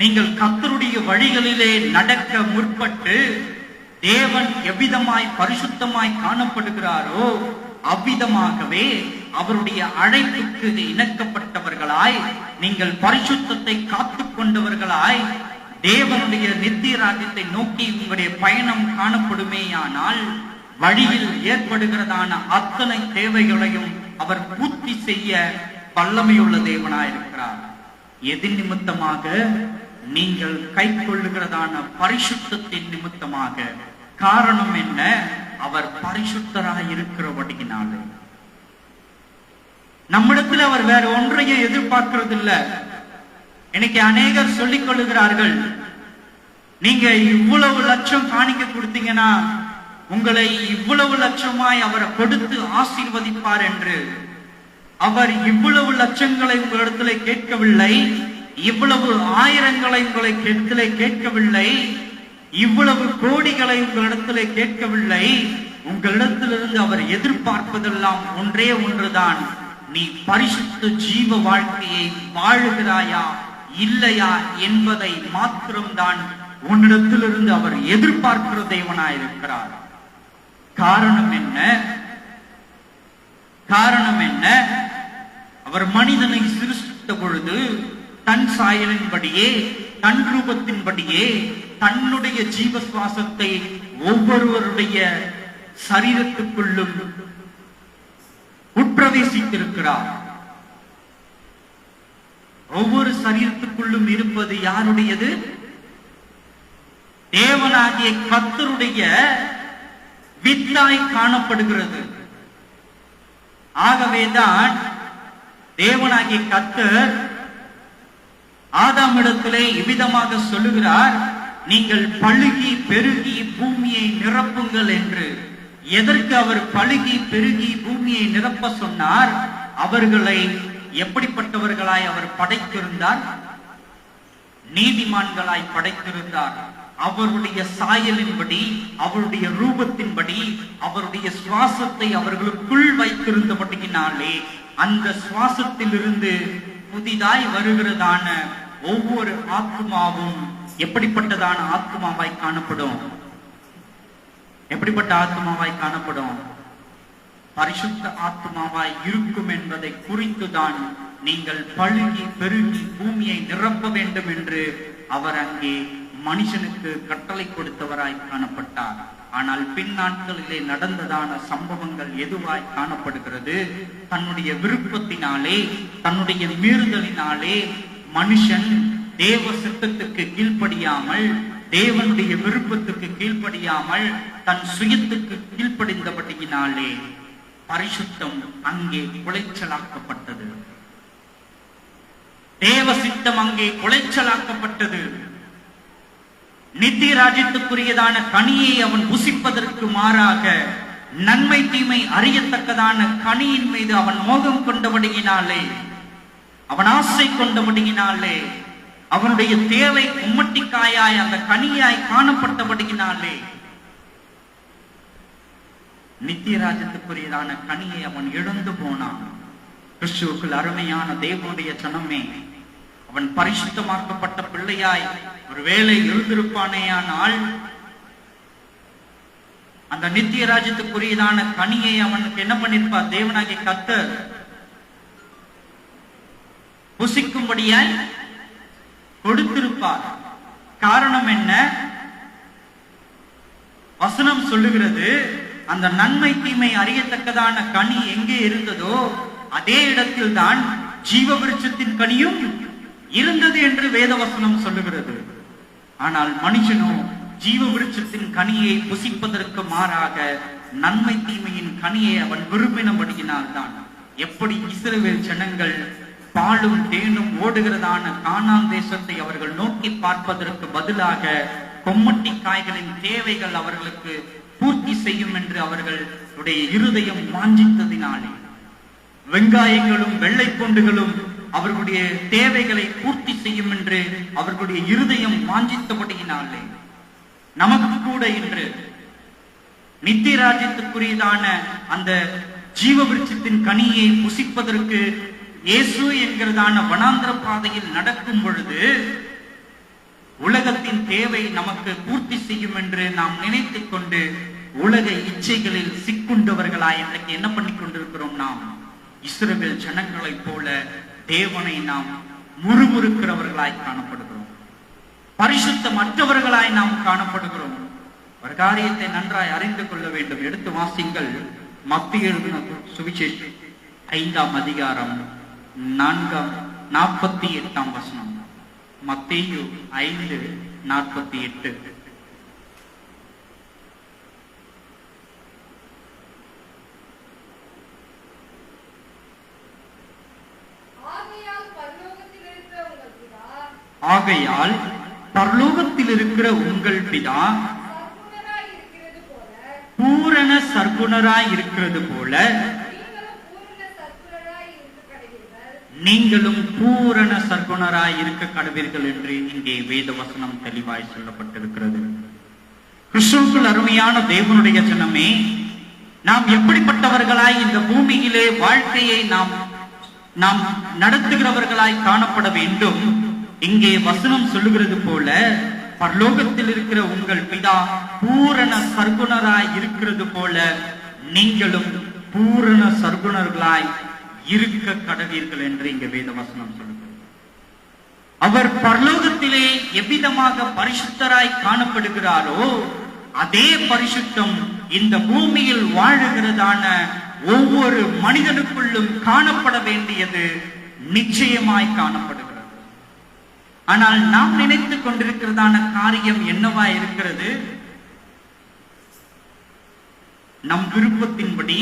நீங்கள் கர்த்தருடைய வழிகளிலே நடக்க முற்பட்டு தேவன் எவ்விதமாய் பரிசுத்தமாய் காணப்படுகிறாரோ அவ்விதமாகவே அவருடைய அழைப்புக்கு இணக்கப்பட்டவர்களாய், நீங்கள் பரிசுத்தத்தை காத்து கொண்டவர்களாய் தேவனுடைய நித்திய ராஜ்யத்தை நோக்கி உங்களுடைய பயணம் காணப்படுமேயானால், வழியில் ஏற்படுகிறதான அத்தனை தேவைகளையும் அவர் பூர்த்தி செய்ய வல்லமையுள்ள தேவனாயிருக்கிறார். எது நிமித்தமாக? நீங்கள் கை கொள்ளுகிறதான பரிசுத்தத்தின் நிமித்தமாக. காரணம் என்ன? அவர் பரிசுத்தராய் இருக்கிறபடியினாலே. நம்மிடத்தில் அவர் வேற ஒன்றையும் எதிர்பார்க்கிறது இல்ல. இன்னைக்கு அநேகர் சொல்லிக் கொள்ளுகிறார்கள், நீங்க இவ்வளவு லட்சம் காணிக்க கொடுத்தீங்கன்னா உங்களை இவ்வளவு லட்சமாய் அவரை கொடுத்து ஆசீர்வதிப்பார் என்று. அவர் இவ்வளவு லட்சங்களை உங்களிடத்துல கேட்கவில்லை, இவ்வளவு ஆயிரங்களை உங்களை கேட்கவில்லை, இவ்வளவு கோடிகளை உங்களிடத்திலே கேட்கவில்லை. உங்களிடத்திலிருந்து அவர் எதிர்பார்ப்பதெல்லாம் ஒன்றே ஒன்றுதான், நீ பரிசுத்த ஜீவ வாழ்க்கையை வாழுகிறாயா இல்லையா என்பதை மாத்திரம்தான் உன்னிடத்திலிருந்து அவர் எதிர்பார்க்கிற தேவனாயிருக்கிறார். காரணம் என்ன? காரணம் என்ன? அவர் மனிதனை சிருஷ்டித்த பொழுது தன் சாயலின்படியே, தன் ரூபத்தின்படியே தன்னுடைய ஜீவ சுவாசத்தை ஒவ்வொருவருடைய சரீரத்துக்குள்ளும் உட்பிரவேசித்திருக்கிறார். ஒவ்வொரு சரீரத்துக்குள்ளும் இருப்பது யாருடையது? தேவனாகிய கர்த்தருடைய வித்தாய் காணப்படுகிறது. ஆகவேதான் தேவனாகிய கர்த்தர் ஆதாமிடத்திலே இவ்விதமாக சொல்லுகிறார், நீங்கள் பழுகி பெருகி பூமியை நிரப்புங்கள் என்று. எதற்கு அவர் பழுகி பெருகி பூமியை நிரப்ப சொன்னார்? அவர்களை எப்படிப்பட்டவர்களாய் அவர் படைத்திருந்தார்? நீதிமான்களாய் படைத்திருந்தார். அவருடைய சாயலின்படி, அவருடைய ரூபத்தின்படி, அவருடைய சுவாசத்தை அவர்களுக்குள் வைத்திருந்தபடியினாலே அந்த சுவாசத்திலிருந்து புதிதாய் வருகிறதான ஒவ்வொரு ஆத்மாவும் எப்படிப்பட்டதான ஆத்மாவாய் காணப்படும்? எப்படிப்பட்ட ஆத்மாவாய் காணப்படும்? பரிசுத்த ஆத்மாவாய் இருக்கும் என்பதை குறித்துதான் நீங்கள் பழுகி பெருகி பூமியை நிரப்ப வேண்டும் என்று அவர் அங்கே மனுஷனுக்கு கட்டளை கொடுத்தவராய் காணப்பட்டார். ஆனால் பின் நாட்களிலே நடந்ததான சம்பவங்கள் எதுவாய் காணப்படுகிறது? தன்னுடைய விருப்பத்தினாலே, தன்னுடைய மீறுதலினாலே மனுஷன் தேவ சித்தத்துக்கு கீழ்ப்படியாமல், தேவனுடைய விருப்பத்துக்கு கீழ்ப்படியாமல் தன் சுயத்துக்கு கீழ்ப்படிந்தபடியினாலே பரிசுத்தம் அங்கே குலைச்சலாக்கப்பட்டது. தேவ சித்தம் அங்கே குலைச்சலாக்கப்பட்டது. நித்திய ராஜ்யத்துக்குரியதான கனியை அவன் புசிப்பதற்கு மாறாக நன்மை தீமை அறியத்தக்கதான கனியின் மீது அவன் மோகம் கொண்டபடியினாலே, அவன் ஆசை கொண்டபடியினாலே, அவனுடைய தேவை கும்மட்டிக்காயாய் அந்த கனியாய் காணப்பட்டபடியினாலே நித்திய ராஜ்யத்துக்குரியதான கனியை அவன் இழந்து போனான். கிறிஸ்துவுக்குள் அருமையான தேவனுடைய ஜனமே, அவன் பரிசுத்தமாக்கப்பட்ட பிள்ளையாய் ஒருவேளை எழுந்திருப்பானேயானால் அந்த நித்திய ராஜ்யத்துக்குரியதான கனியை அவனுக்கு என்ன பண்ணிருப்பார்? தேவனாகிய கர்த்தர் புசிக்கும்படியாய் கொடுத்திருப்பார். காரணம் என்ன? வசனம் சொல்லுகிறது, அந்த நன்மை தீமை அறியத்தக்கதான கனி எங்கே இருந்ததோ அதே இடத்தில் தான் ஜீவ விருட்சத்தின் கனியும் இருந்தது என்று வேதவசனம் சொல்லுகிறது. ஆனால் மனுஷனோ ஜீவ விருட்சத்தின் கனியை புசிப்பதற்கு மாறாக நன்மை தீமையின் கனியை அவன் விரும்பினபடியினால் தான் எப்படி இஸ்ரவேல் ஜனங்கள் பாலும் தேனும் ஓடுகிறதான கானான் தேசத்தை அவர்கள் நோக்கி பார்ப்பதற்கு பதிலாக கொம்மட்டி காய்களின் தேவைகள் அவர்களுக்கு பூர்த்தி செய்யும் என்று அவர்களுடைய இருதயம் வாஞ்சித்ததினாலே, வெங்காயங்களும் வெள்ளை பூண்டுகளும் அவர்களுடைய தேவைகளை பூர்த்தி செய்யும் என்று அவர்களுடைய இருதயம் வாஞ்சித்தபடியினாலே, நமக்கு கூட இன்று நித்திய ராஜ்யத்துக்குரியதான அந்த ஜீவ விருட்சத்தின் கனியை புசிப்பதற்கு இயேசு என்கிறதான வனாந்திர பாதையில் நடக்கும் பொழுது உலகத்தின் தேவை நமக்கு பூர்த்தி செய்யும் என்று நாம் நினைத்துக் கொண்டு உலக இச்சைகளில் சிக்குண்டவர்களாய் இன்றைக்கு என்ன பண்ணி கொண்டிருக்கிறோம்? நாம் இஸ்ரவேல் ஜனங்களைப் போல தேவனை நாம் முறுமுறுக்கிறவர்களாய் காணப்படுகிறோம், பரிசுத்தமற்றவர்களாய் நாம் காணப்படுகிறோம். ஒரு காரியத்தை நன்றாய் அறிந்து கொள்ள வேண்டும். எடுத்து வாசிங்கள். மத்திய எழுதின சுவிசேஷம் 5ஆம் அதிகாரம் 48ஆம் வசனம். மத்தேயு 5:48. ஆகையால் பரலோகத்தில் இருக்கிற உங்கள் பிதா பூரண சர்க்குணராய் இருக்கிறது போல நீங்களும் பூரண சர்க்குணராய் இருக்க கடவீர்கள் என்று இங்கே வேத வசனம் தெளிவாய் சொல்லப்பட்டிருக்கிறது. கிறிஸ்துவுக்குள் அருமையான தேவனுடைய ஜனமே, நாம் எப்படிப்பட்டவர்களாய் இந்த பூமியிலே வாழ்க்கையை நாம் நடத்துகிறவர்களாய் காணப்பட வேண்டும்? இங்கே வசனம் சொல்லுகிறது போல பரலோகத்தில் இருக்கிற உங்கள் பிதா பூரண சர்க்குணராய் இருக்கிறது போல நீங்களும் பூரண சர்க்குணர்களாய் இருக்க கடவீர்கள் என்று இங்க வேத வசனம் சொல்லுகிறது. அவர் பரலோகத்திலே எவ்விதமாக பரிசுத்தராய் காணப்படுகிறாரோ அதே பரிசுத்தம் இந்த பூமியில் வாழுகிறதான ஒவ்வொரு மனிதனுக்குள்ளும் காணப்பட வேண்டியது நிச்சயமாய் காணப்படுகிறது. ஆனால் நாம் நினைத்துக் கொண்டிருக்கிறதான காரியம் என்னவா இருக்கிறது? நம் விருப்பத்தின்படி,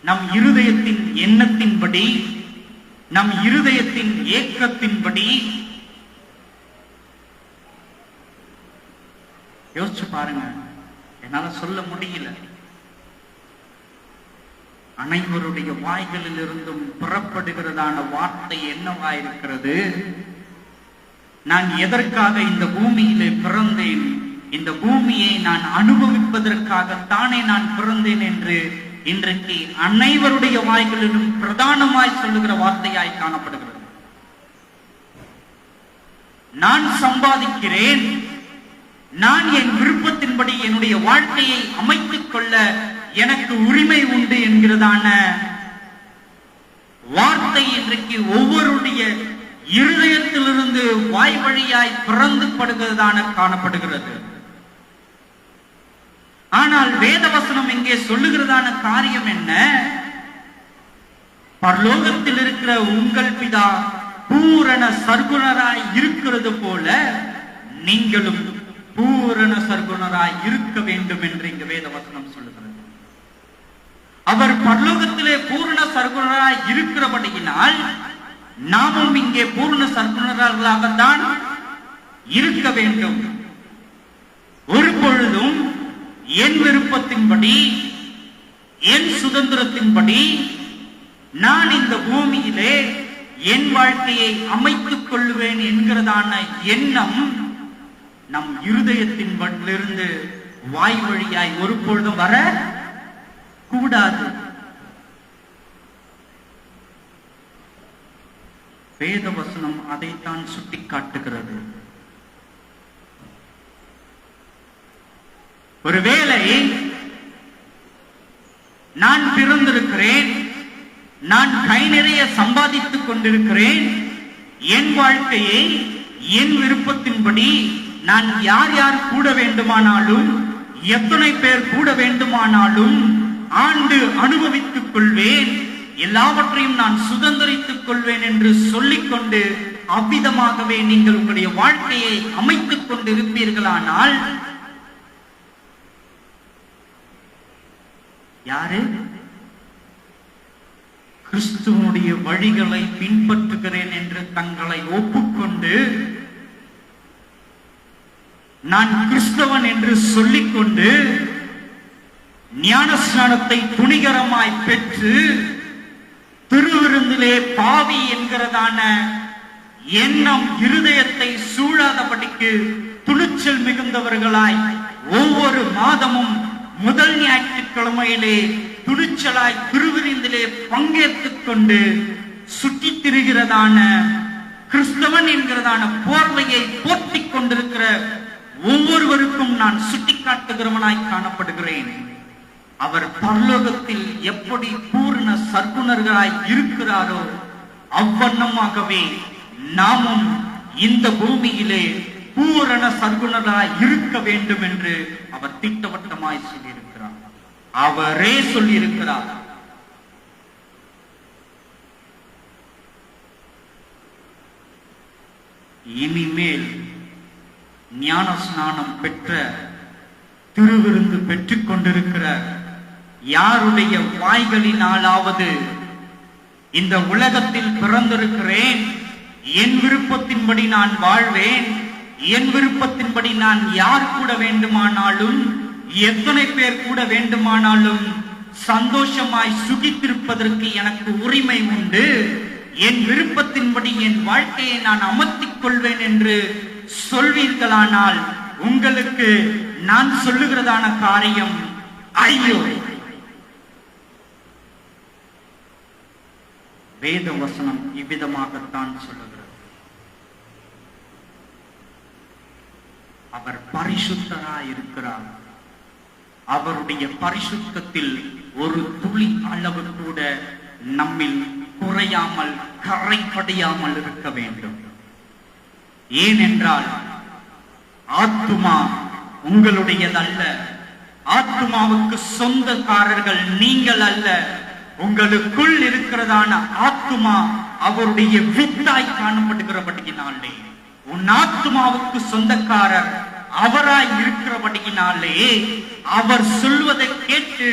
நம் இருதயத்தின் எண்ணத்தின்படி, நம் இருதயத்தின் ஏக்கத்தின்படி. யோசிச்சு பாருங்க, என்னால சொல்ல முடியல. அனைவருடைய வாய்களில் இருந்தும் புறப்படுகிறதான வார்த்தை என்னவா இருக்கிறது? நான் எதற்காக இந்த பூமியிலே பிறந்தேன்? இந்த பூமியை நான் அனுபவிப்பதற்காகத்தானே நான் பிறந்தேன் என்று இன்றைக்கு அனைவருடைய வாய்களிலும் பிரதானமாய் சொல்லுகிற வார்த்தையாய் காணப்படுகிறது. நான் சம்பாதிக்கிறேன், நான் என் விருப்பத்தின்படி என்னுடைய வாழ்க்கையை அமைத்துக் கொள்ள எனக்கு உரிமை உண்டு என்கிறதான வார்த்தை இன்றைக்கு ஒவ்வொருடைய இருதயத்திலிருந்து வாய் வழியாய் பிறந்து படுகிறதான காணப்படுகிறது. ஆனால் வேதவசனம் இங்கே சொல்லுகிறதான காரியம் என்ன? பரலோகத்தில் இருக்கிற உங்கள் பிதா பூரண சர்க்குணராய் இருக்கிறது போல நீங்களும் பூரண சர்க்குணராய் இருக்க வேண்டும் என்று இங்கு வேத வசனம் சொல்லுகிறது. அவர் பரலோகத்திலே பூரண சர்க்குணராய் இருக்கிறபடியினால் நாமும் இங்கே பூரண சர்க்குணர்களாகத்தான் இருக்க வேண்டும். ஒரு பொழுதும் என் விருப்பத்தின்படி, என் சுதந்திரத்தின்படி நான் இந்த பூமியிலே என் வாழ்க்கையை அமைத்துக் கொள்வேன் என்கிறதான எண்ணம் நம் இருதயத்திலிருந்து வாய் வழியாய் ஒரு பொழுதும் வர கூடாது. வேதவசனம் அதைத்தான் சுட்டிக்காட்டுகிறது. ஒருவேளை நான் பிறந்திருக்கிறேன், நான் கை நிறைய சம்பாதித்துக் கொண்டிருக்கிறேன், என் வாழ்க்கையை என் விருப்பத்தின்படி நான் யார் யார் கூட வேண்டுமானாலும், எத்தனை பேர் கூட வேண்டுமானாலும் ஆண்டு அனுபவித்துக் கொள்வேன், எல்லாவற்றையும் நான் சுதந்திரித்துக் கொள்வேன் என்று சொல்லிக்கொண்டு அவ்விதமாகவே நீங்கள் உங்களுடைய வாழ்க்கையை அமைத்துக் கொண்டு இருப்பீர்களானால் யாரு கிறிஸ்துவனுடைய வழிகளை பின்பற்றுகிறேன் என்று தங்களை ஒப்புக்கொண்டு நான் கிறிஸ்தவன் என்று சொல்லிக்கொண்டு ஞானஸ்நானத்தை துணிகரமாய் பெற்று திருவிருந்திலே பாவி என்கிறதான எண்ணம் இருதயத்தை சூழாதபடிக்கு துணிச்சல் மிகுந்தவர்களாய் ஒவ்வொரு மாதமும் முதல் ஞாயிற்றுக்கிழமையிலே துணிச்சலாய் திருவிருந்திலே பங்கேற்றுக் கொண்டு சுற்றித் திரிகிறதான கிறிஸ்தவன் என்கிறதான போர்வையை போர்த்திக் கொண்டிருக்கிற ஒவ்வொருவருக்கும் நான் சுட்டிக்காட்டுகிறவனாய் காணப்படுகிறேன். அவர் பரலோகத்தில் எப்படி பூர்ண சர்க்குணர்களாய் இருக்கிறாரோ அவ்வண்ணமாகவே நாமும் இந்த பூமியிலே பூரண சர்க்குணர்களாய் இருக்க வேண்டும் என்று அவர் திட்டவட்டமாய் சொல்லியிருக்கிறார். அவரே சொல்லியிருக்கிறார். இனிமேல் ஞான ஸ்நானம் பெற்ற திருவிருந்து பெற்றுக் கொண்டிருக்கிற யாருடைய வாய்களினாலாவது இந்த உலகத்தில் பிறந்திருக்கிறேன், என் விருப்பத்தின்படி நான் வாழ்வேன், என் விருப்பத்தின்படி நான் யார் கூட வேண்டுமானாலும், எத்தனை பேர் கூட வேண்டுமானாலும் சந்தோஷமாய் சுகித்திருப்பதற்கு எனக்கு உரிமை உண்டு, என் விருப்பத்தின்படி என் வாழ்க்கையை நான் அமர்த்திக் கொள்வேன் என்று சொல்வீர்களானால் உங்களுக்கு நான் சொல்லுகிறதான காரியம் ஐயோ. வேத வசனம் இவ்விதமாகத்தான் சொல்லுகிறது. அவர் பரிசுத்தராய் இருக்கிறார். அவருடைய பரிசுத்தத்தில் ஒரு துளி அளவு கூட நம்மில் குறையாமல் கரைப்படையாமல் இருக்க வேண்டும். ஏனென்றால் ஆத்துமா உங்களுடையதல்ல, ஆத்துமாவுக்கு சொந்தக்காரர்கள் நீங்கள் அல்ல. உங்களுக்குள் இருக்கிறதான ஆத்துமா அவருடைய வித்தாய் காணப்படுகிறபடியினாலே உன் ஆத்துமாவுக்கு சொந்தக்காரர் அவராய் இருக்கிறபடியினாலே அவர் சொல்வதை கேட்டு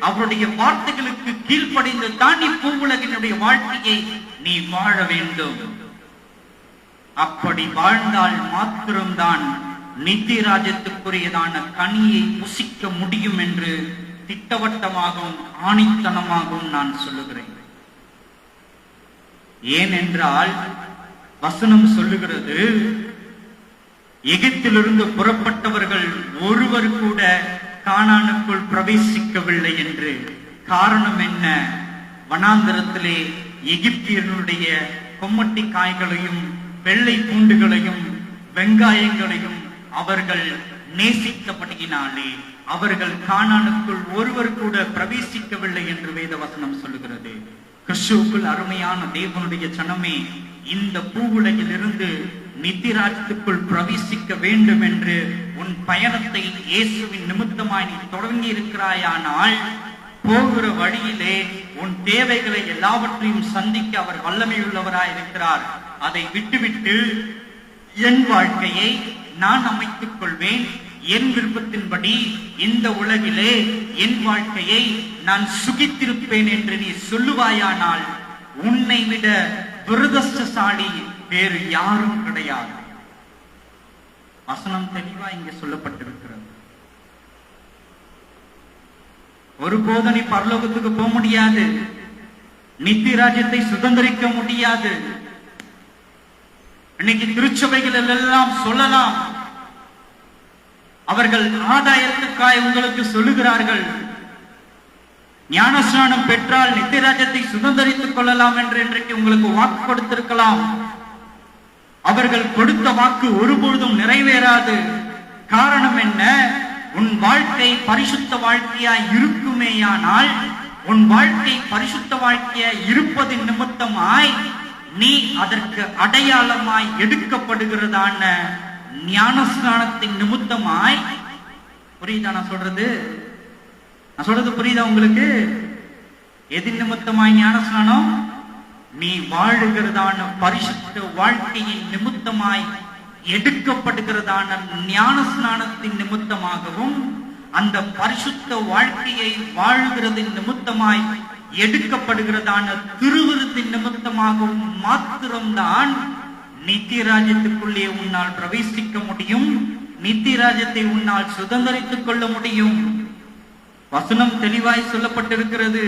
அவருடைய வார்த்தைகளுக்கு கீழ்ப்படிந்து தான் இப்பூவுலகினுடைய வாழ்க்கையை நீ வாழ வேண்டும். அப்படி வாழ்ந்தால் மாத்திரம்தான் நித்திய ராஜ்யத்துக்குரியதான கனியை புசிக்க முடியும் என்று திட்டவட்டமாகவும் ஆணித்தனமாகவும் நான் சொல்லுகிறேன். ஏனென்றால் வசனம் சொல்லுகிறது, எகிப்திலிருந்து புறப்பட்டவர்கள் ஒருவர் கூட கானானுக்குள் பிரவேசிக்கவில்லை என்று. காரணம் என்ன? வனாந்தரத்திலே எகிப்தியனுடைய கொம்மட்டி காய்களையும் வெள்ளை பூண்டுகளையும் வெங்காயங்களையும் அவர்கள் நேசித்தபடியினாலே அவர்கள் கானானுக்குள் ஒருவர் கூட பிரவேசிக்கவில்லை என்று வேத வசனம் சொல்லுகிறது. கிறிஸ்துவுக்குள் அருமையான தேவனுடைய ஜனமே, இந்த பூவுலகில் இருந்து நித்திராஜ்யத்துக்குள் பிரவேசிக்க வேண்டும் என்று உன் பயணத்தை இயேசுவின் நிமித்தமாய் நீ தொடங்கி இருக்கிறாயானால் போகிற வழியிலே உன் தேவைகளை எல்லாவற்றையும் சந்திக்க அவர் வல்லமையுள்ளவராய் இருக்கிறார். அதை விட்டுவிட்டு என் வாழ்க்கையை நான் அமைத்துக் கொள்வேன். என் விருப்பத்தின்படி இந்த உலகிலே என் வாழ்க்கையை நான் சுகித்திருப்பேன் என்று நீ சொல்லுவாயானால் உன்னை விட துரதிர்ஷ்டசாலி வேறு யாரும் கிடையாது. வசனம் தெளிவா இங்கே சொல்லப்பட்டிருக்கிறது. ஒருபோது நீ பரலோகத்துக்கு போக முடியாது, நித்திய ராஜ்யத்தை சுதந்திரிக்க முடியாது. இன்னைக்கு திருச்சபைகள் எல்லாம் சொல்லலாம், அவர்கள் ஆதாயத்துக்காய் உங்களுக்கு சொல்லுகிறார்கள், ஞானஸ்நானம் பெற்றால் நித்திய ராஜ்யத்தை சுதந்திரித்துக் கொள்ளலாம் என்று இன்றைக்கு உங்களுக்கு வாக்கு கொடுத்திருக்கலாம். அவர்கள் கொடுத்த வாக்கு ஒருபொழுதும் நிறைவேறாது. காரணம் என்ன? உன் வாழ்க்கை பரிசுத்த வாழ்க்கையாய் இருக்குமேயானால், உன் வாழ்க்கை பரிசுத்த வாழ்க்கையாய் இருப்பதின் நிமித்தமாய் நீ அதற்கு அடையாளமாய் எடுக்கப்படுகிறதான ஞானஸ்நானத்தின் நிமித்தமாய். புரியுதா நான் சொல்றது? புரியுதா உங்களுக்கு? எதின் நிமித்தமாய் ஞானஸ்நானம்? நீ வாழுகிறதான பரிசுத்த வாழ்க்கையின் நிமித்தமாய் எடுக்கப்படுகிறதான ஞானஸ்நானத்தின் நிமித்தமாகவும், அந்த பரிசுத்த வாழ்க்கையை வாழுகிறதின் நிமித்தமாய் எடுக்கப்படுகிறதான திருவிருத்தின் நிமித்தமாகவும் மாத்திரம்தான் நித்திய ராஜ்யத்துக்குள்ளே உன்னால் பிரவேசிக்க முடியும். நித்திய ராஜ்யத்தை உன்னால் சுதந்திரித்துக் கொள்ள முடியும். வசனம் தெளிவாய் சொல்லப்பட்டிருக்கிறது.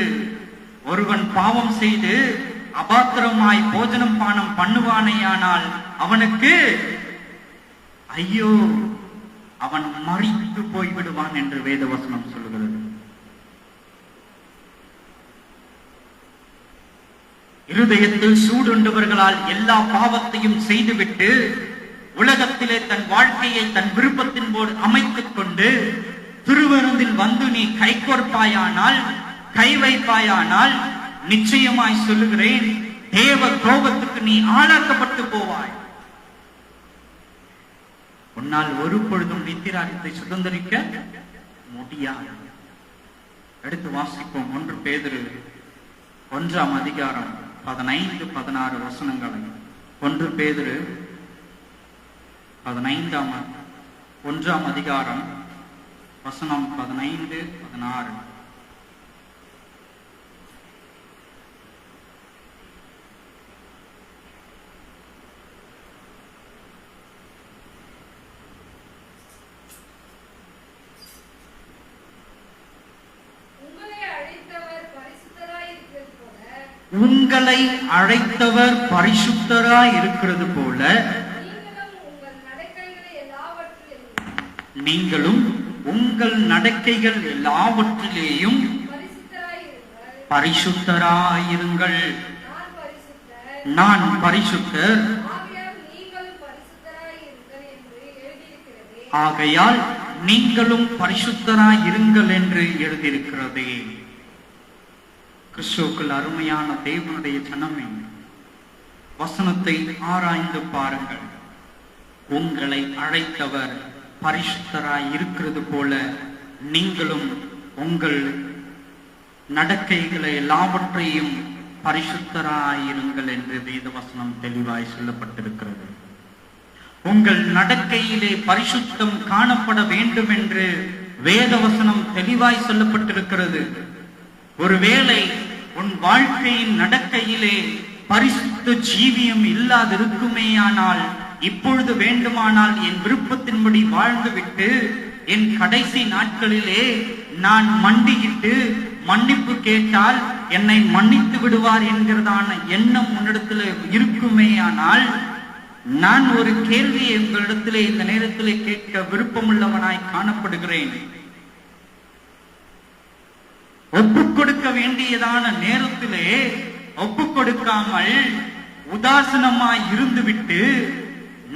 ஒருவன் பாவம் செய்து அபாத்திரமாய் போஜனம் பானம் பண்ணுவானேயானால் அவனுக்கு ஐயோ, அவன் மரித்து போய்விடுவான் என்று வேதவசனம் சொல்லுகிறது. இருதயத்தில் சூடுண்டவர்களால் எல்லா பாவத்தையும் செய்துவிட்டு உலகத்திலே தன் வாழ்க்கையை தன் விருப்பத்தின் போது அமைத்துக் கொண்டு திருவிருந்தில் வந்து நீ கை கோர்ப்பாயானால், கை வைப்பாயானால், நிச்சயமாய் சொல்லுகிறேன், தேவ கோபத்துக்கு நீ ஆளாக்கப்பட்டு போவாய். உன்னால் ஒரு பொழுதும் நித்திய ராஜ்யத்தை சுதந்திரிக்க முடியாது. எடுத்து வாசிப்போம். 1 பேதுரு 1ஆம் அதிகாரம் 15-16 வசனங்களை. 1 பேதுரு 1ஆம் அதிகாரம் வசனம் 15-16. உங்களை அழைத்தவர் பரிசுத்தராய் இருக்கிறது போல நீங்களும் உங்கள் நடக்கைகள் எல்லாவற்றிலேயும் பரிசுத்தராயிருங்கள். நான் பரிசுத்தர், ஆகையால் நீங்களும் பரிசுத்தராயிருங்கள் என்று எழுதியிருக்கிறதே. கிறிஸ்துவுக்குள் அருமையான தேவனுடைய ஜனமே, வசனத்தை ஆராய்ந்து பாருங்கள். உங்களை அழைத்தவர் பரிசுத்தராய் இருக்கிறது போல நீங்களும் உங்கள் நடக்கைகளை எல்லாவற்றையும் பரிசுத்தராயிருங்கள் என்று வேதவசனம் தெளிவாய் சொல்லப்பட்டிருக்கிறது. உங்கள் நடக்கையிலே பரிசுத்தம் காணப்பட வேண்டும் என்று வேதவசனம் தெளிவாய் சொல்லப்பட்டிருக்கிறது. ஒருவேளை உன் வாழ்க்கையின் நடக்கையிலே பரிசுத்த ஜீவியம் இல்லாதிருக்குமேயானால், இப்பொழுது வேண்டுமானால் என் விருப்பத்தின்படி வாழ்ந்துவிட்டு என் கடைசி நாட்களிலே நான் மண்டியிட்டு மன்னிப்பு கேட்டால் என்னை மன்னித்து விடுவார் என்கிறதான எண்ணம் உன்னிடத்தில் இருக்குமேயானால், நான் ஒரு கேள்வியை உங்களிடத்திலே இந்த நேரத்திலே கேட்க விருப்பமுள்ளவனாய் காணப்படுகிறேன். ஒப்புக் கொடுக்க வேண்டியதான நேரத்திலே ஒப்புக் கொடுக்காமல் உதாசீனமாய் இருந்துவிட்டு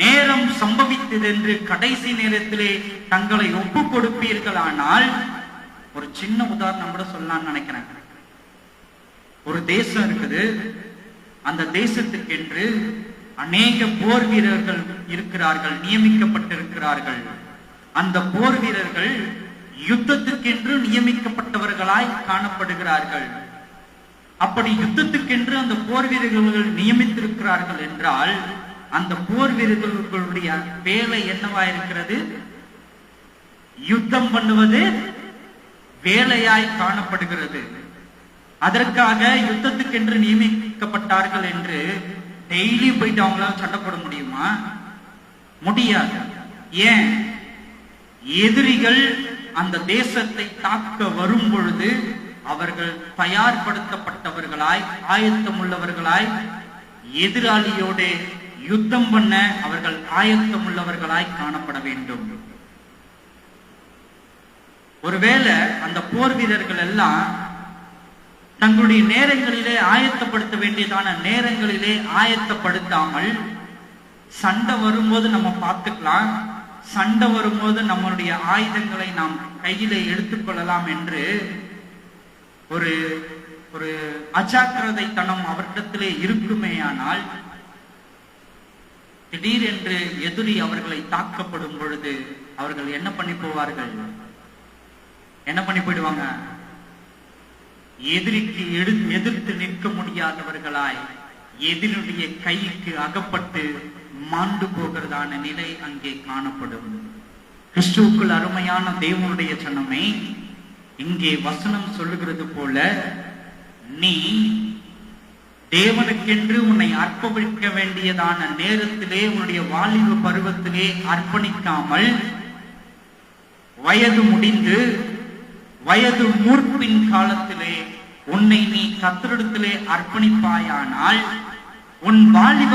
நேரம் சம்பவித்தது என்று கடைசி நேரத்திலே தங்களை ஒப்புக் கொடுப்பீர்களானால், ஒரு சின்ன உதாரணம் கூட சொல்லலாம்னு நினைக்கிறேன். ஒரு தேசம் இருக்குது, அந்த தேசத்துக்கென்று அநேக போர் வீரர்கள் இருக்கிறார்கள், நியமிக்கப்பட்டிருக்கிறார்கள். அந்த போர் வீரர்கள் யுத்தத்துக்கென்று நியமிக்கப்பட்டவர்களாய் காணப்படுகிறார்கள். அப்படி யுத்தத்துக்கென்று அந்த போர் வீரர்கள் நியமித்திருக்கிறார்கள் என்றால், அந்த போர் வீரர்களுடைய வேலை என்னவா இருக்கிறது? யுத்தம் பண்ணுவது வேலையாய் காணப்படுகிறது. அதற்காக யுத்தத்துக்கென்று நியமிக்கப்பட்டார்கள் என்று டெய்லி போயிட்டு அவங்களால சண்டை போட முடியுமா? முடியாது. ஏன்? எதிரிகள் அந்த தேசத்தை தாக்க வரும் பொழுது அவர்கள் தயார்படுத்தப்பட்டவர்களாய், ஆயத்தம் உள்ளவர்களாய், எதிராளியோட யுத்தம் பண்ண அவர்கள் ஆயத்தம் உள்ளவர்களாய் காணப்பட வேண்டும். ஒருவேளை அந்த போர் வீரர்கள் எல்லாம் தங்களுடைய நேரங்களிலே ஆயத்தப்படுத்த வேண்டியதான நேரங்களிலே ஆயத்தப்படுத்தாமல், சண்டை வரும்போது நம்ம பார்த்துக்கலாம், சண்டை வரும்போது நம்மளுடைய ஆயுதங்களை நாம் கையிலே எடுத்துக்கொள்ளலாம் என்று ஒரு ஒரு அஜாக்கிரதைத்தனம் அவரிடத்திலே இருக்குமேயானால், திடீரென்று எதிரி அவர்களை தாக்கப்படும் பொழுது அவர்கள் என்ன பண்ணி போவார்கள்? என்ன பண்ணி போயிடுவாங்க? எதிரிக்கு எதிர்த்து நிற்க முடியாதவர்களாய் எதிரியுடைய கைக்கு அகப்பட்டு மாண்டு போகிறதான நிலை அங்கே காணப்படும். கிறிஸ்துவுக்குள் அருமையான தேவனுடைய ஜனமே, இங்கே வசனம் சொல்லுகிறது போல, நீ தேவனுக்கென்று உன்னை அர்ப்பணிக்க வேண்டியதான நேரத்திலே, உன்னுடைய வாலிப பருவத்திலே அர்ப்பணிக்காமல், வயது முடிந்து வயது மூர்ப்பின் காலத்திலே உன்னை நீ கர்த்தரிடத்திலே அர்ப்பணிப்பாயானால், உன் வாலிப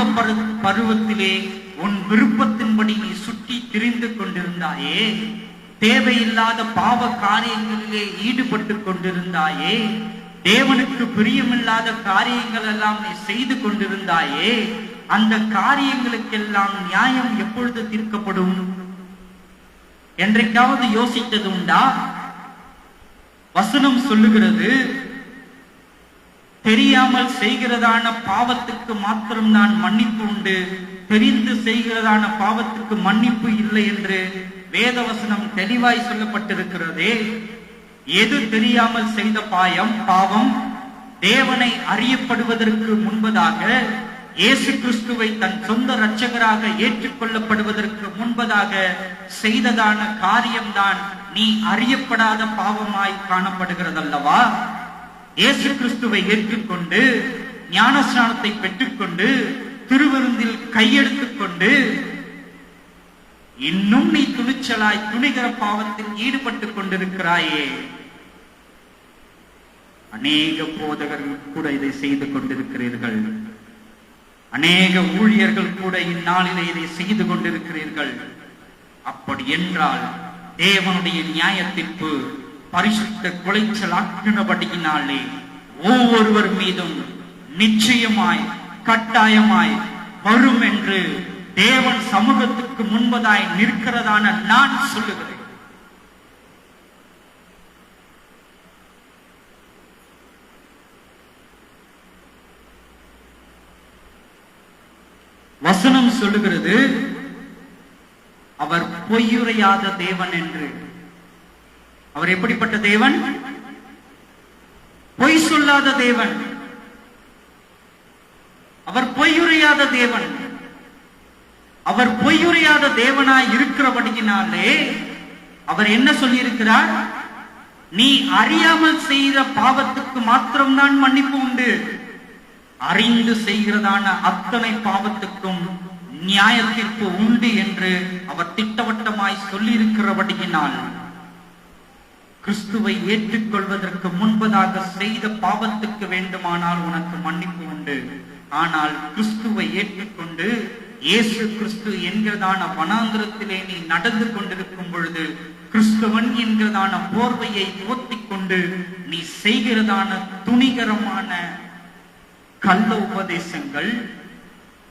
பருவத்திலே உன் விருப்பத்தின்படி நீ சுற்றி திரிந்து கொண்டிருந்தாயே, தேவையில்லாத பாவ காரியங்களிலே ஈடுபட்டு கொண்டிருந்தாயே, தேவனுக்கு பிரியமில்லாத காரியங்கள் எல்லாம் நீ செய்து கொண்டிருந்தாயே, அந்த காரியங்களுக்கெல்லாம் நியாயம் எப்பொழுது தீர்க்கப்படும்? என்றைக்காவது யோசித்தது உண்டா? வசனம் சொல்லுகிறது, தெரியாமல் செய்கிறதான பாவத்துக்கு மாத்திரம்தான் மன்னிப்பு உண்டு, தெரிந்து செய்கிறதான பாவத்துக்கு மன்னிப்பு இல்லை என்று வேதவசனம் தெளிவாய் சொல்லப்பட்டிருக்கிறதே. எது தெரியாமல் செய்த பாவம்? தேவனை அறியப்படுவதற்கு முன்பதாக, இயேசு கிறிஸ்துவை தன் சொந்த இரட்சகராக ஏற்றுக்கொள்ளப்படுவதற்கு முன்பதாக செய்ததான காரியம்தான் நீ அறியப்படாத பாவமாய் காணப்படுகிறதல்லவா? இயேசு கிறிஸ்துவை ஏற்றுக்கொண்டு, ஞானஸ்நானத்தை பெற்றுக்கொண்டு, திருவிருந்தில் கையெடுத்துக் கொண்டு, இன்னும் நீ துணிச்சலாய் துணிகர பாவத்தில் ஈடுபட்டுக் கொண்டிருக்கிறாயே. அநேக போதகர்கள் கூட இதை செய்து கொண்டிருக்கிறீர்கள். அநேக ஊழியர்கள் கூட இந்நாளிலே இதை செய்து கொண்டிருக்கிறீர்கள். அப்படி என்றால் தேவனுடைய நியாயத்திற்கு பரிசுத்த குலைச்சலாக்கினபடியினாலே ஒவ்வொருவர் மீதும் நிச்சயமாய் கட்டாயமாய் வரும் என்று தேவன் சமூகத்துக்கு முன்பதாய் நிற்கிறதான நான் சொல்லுகிறேன். வசனம் சொல்லுகிறது, அவர் பொய்யுரையாத தேவன் என்று. அவர் எப்படிப்பட்ட தேவன்? பொய் சொல்லாத தேவன். அவர் பொய்யுரையாத தேவன். அவர் பொய்யுரையாத தேவனாய் இருக்கிறபடியினாலே அவர் என்ன சொல்லி இருக்கிறார்? நீ அறியாமல் செய்கிற பாவத்துக்கு மாத்திரம்தான் மன்னிப்பு உண்டு, அறிந்து செய்கிறதான அத்தனை பாவத்துக்கும் நியாயத்திற்கு உண்டு என்று அவர் திட்டவட்டமாய் சொல்லி இருக்கிறபடியினால், கிறிஸ்துவை ஏற்றுக்கொள்வதற்கு முன்பதாக செய்த பாவத்துக்கு வேண்டுமானால் உனக்கு மன்னிப்பு உண்டு. ஆனால் கிறிஸ்துவை ஏற்றுக்கொண்டு இயேசு கிறிஸ்து என்கிறதான வனாந்திரத்திலே நீ நடந்து கொண்டிருக்கும் பொழுது, கிறிஸ்துவன் என்கிறதான போர்வையை போர்த்திக் கொண்டு நீ செய்கிறதான துணிகரமான கள்ள உபதேசங்கள்,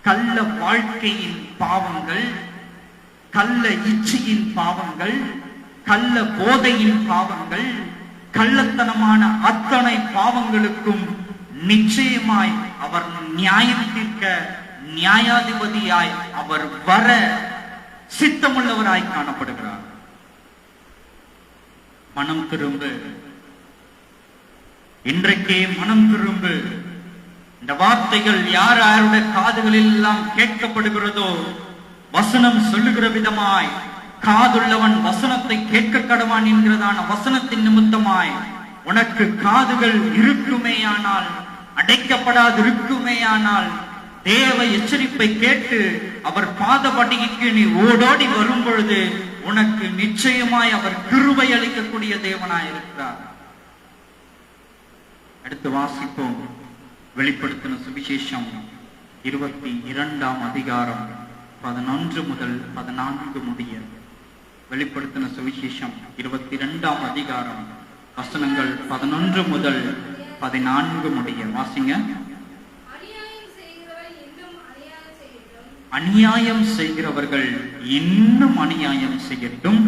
கள்ள வாழ்க்கையின் பாவங்கள், கள்ள இச்சையின் பாவங்கள், கள்ள போதையின் பாவங்கள், கள்ளத்தனமான அத்தனை பாவங்களுக்கும் நிச்சயமாய் அவர் நியாயம் தீர்க்க நியாயாதிபதியாய் அவர் வர சித்தமுள்ளவராய் காணப்படுகிறார். மனம் திரும்பு, இன்றைக்கே மனம் திரும்பு. இந்த வார்த்தைகள் யார் யாருடைய காதுகளில் எல்லாம் கேட்கப்படுகிறதோ, வசனம் சொல்லுகிற விதமாய் காதுள்ளவன் வசனத்தை கேட்க கடவான் என்கிறதான வசனத்தின் நிமித்தமாய் உனக்கு காதுகள் இருக்குமேயானால், அடைக்கப்படாது இருக்குமேயானால், தேவ எச்சரிப்பை கேட்டு அவர் பாதபடிக்கு நீ ஓடோடி வரும் பொழுது உனக்கு நிச்சயமாய் அவர் கிருபை அளிக்கக்கூடிய தேவனாய் இருக்கிறார். அடுத்து வாசிப்போம். வெளிப்படுத்தின சுவிசேஷம் 22ஆம் அதிகாரம் 11 முதல் 14 முடிய. வெளிப்படுத்தின சுவிசேஷம் 22ஆம் அதிகாரம் வசனங்கள் 11 முதல் 14 முடிய வாசிங்க. அநியாயம் செய்கிறவர்கள் இன்னும் அநியாயம் செய்யட்டும்,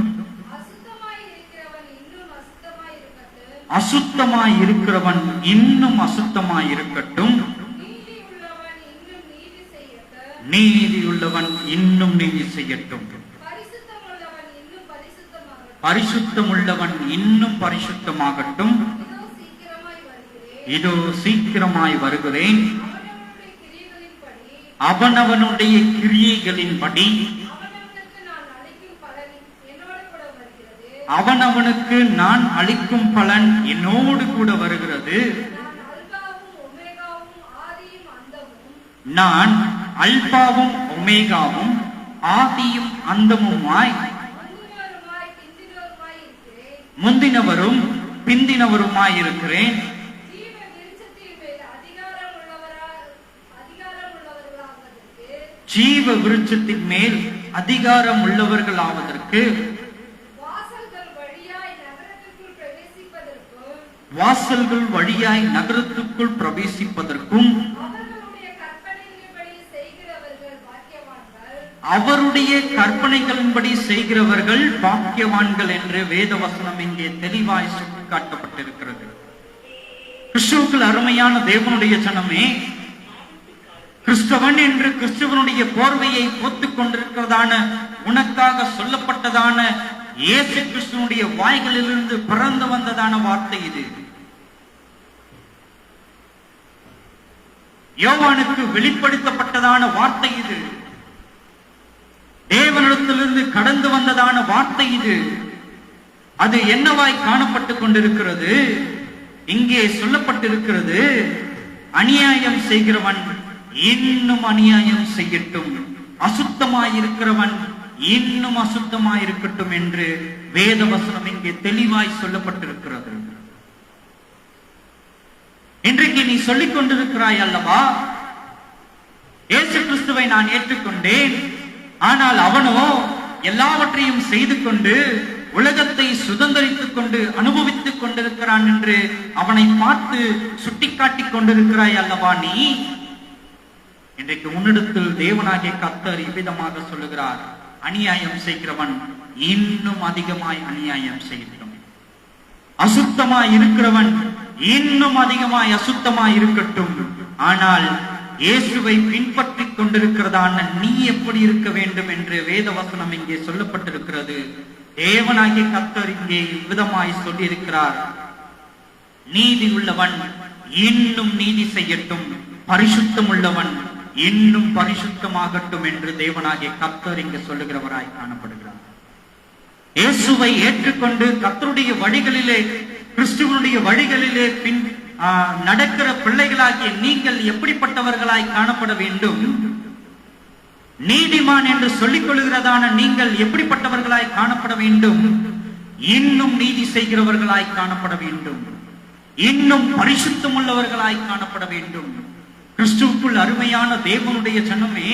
அசுத்தமாய் இருக்கிறவன் இன்னும் அசுத்தமாய் இருக்கட்டும், நீதியுள்ளவன் இன்னும் நீதி செய்யட்டும், பரிசுத்தமுள்ளவன் இன்னும் பரிசுத்தமாகட்டும். இதோ சீக்கிரமாய் வருகிறேன். அவனவனுடைய கிரியைகளின்படி அவனவனுக்கு நான் அளிக்கும் பலன் என்னோடு கூட வருகிறது. நான் அல்பாவும் ஒமேகாவும் ஆதியும் அந்தமுமாய், முந்தினவரும் பிந்தினவருமாய் இருக்கிறேன். ஜீவ விருட்சத்தின் மேல் அதிகாரம் உள்ளவர்கள் ஆவதற்கு வாசல்கள் வழியாய் நகரத்துக்குள் பிரவேசிப்பதற்கும் அவருடைய கற்பனைகளின்படி செய்கிறவர்கள் பாக்கியவான்கள் என்று வேத வசனம் இங்கே தெளிவாய் சுட்டிக்காட்டப்பட்டிருக்கிறது. கிறிஸ்துவுக்குள் அருமையான தேவனுடைய ஜனமே, கிறிஸ்தவன் என்று கிறிஸ்துவனுடைய போர்வையை போத்துக் கொண்டிருக்கிறதான உனக்காக சொல்லப்பட்டதான இயேசு கிறிஸ்துவனுடைய வாய்களிலிருந்து பிறந்து வந்ததான வார்த்தை இது. யோவானுக்கு வெளிப்படுத்தப்பட்டதான வார்த்தை இது. தேவனிடத்திலிருந்து கடந்து வந்ததான வார்த்தை இது. அது என்னவாய் காணப்பட்டுக் கொண்டிருக்கிறது? இங்கே சொல்லப்பட்டிருக்கிறது, அநியாயம் செய்கிறவன் இன்னும் அநியாயம் செய்யட்டும், அசுத்தமாய் இருக்கிறவன் இன்னும் அசுத்தமாய் இருக்கட்டும் என்று வேத வசனம் இங்கே தெளிவாய் சொல்லப்பட்டிருக்கிறது. இன்றைக்கு நீ சொல்லிக் கொண்டிருக்கிறாய் அல்லவா, இயேசு கிறிஸ்துவை நான் ஏற்றுக்கொண்டேன், ஆனால் அவனோ எல்லாவற்றையும் செய்து கொண்டு உலகத்தை சுதந்திரித்துக் கொண்டு அனுபவித்துக் கொண்டிருக்கிறான் என்று அவனை பார்த்து சுட்டிக்காட்டிக் கொண்டிருக்கிறாய் அல்லவா நீ. இன்றைக்கு உன்னிடத்தில் தேவனாகிய கர்த்தர் இவ்விதமாக சொல்லுகிறார், அநியாயம் செய்கிறவன் இன்னும் அதிகமாய் அநியாயம் செய்யட்டும், அசுத்தமாய் இருக்கிறவன் இன்னும் அதிகமாய் அசுத்தமாய் இருக்கட்டும். ஆனால் இயேசுவை பின்பற்றி கொண்டிருக்கிறதான நீ எப்படி இருக்க வேண்டும் என்று வேத வசனம் இங்கே சொல்லப்பட்டிருக்கிறது. தேவனாகிய கர்த்தர் இங்கே இவ்விதமாய் சொல்லியிருக்கிறார், நீதி உள்ளவன் இன்னும் நீதி செய்யட்டும், பரிசுத்தம் உள்ளவன் இன்னும் பரிசுத்தமாகட்டும் என்று தேவனாகிய கர்த்தர் இங்கு சொல்லுகிறவராய் காணப்படுகிறார். இயேசுவை ஏற்றுக்கொண்டு கர்த்தருடைய வழிகளிலே, கிறிஸ்துவனுடைய வழிகளிலே பின் நடக்கிற பிள்ளைகளாகிய நீங்கள் எப்படிப்பட்டவர்களாய் காணப்பட வேண்டும்? நீதிமான் என்று சொல்லிக் கொள்கிறதான நீங்கள் எப்படிப்பட்டவர்களாய் காணப்பட வேண்டும்? இன்னும் நீதி செய்கிறவர்களாய் காணப்பட வேண்டும், இன்னும் பரிசுத்தம் உள்ளவர்களாய் காணப்பட வேண்டும். கிறிஸ்துவுக்குள் அருமையான தேவனுடைய ஜனமே,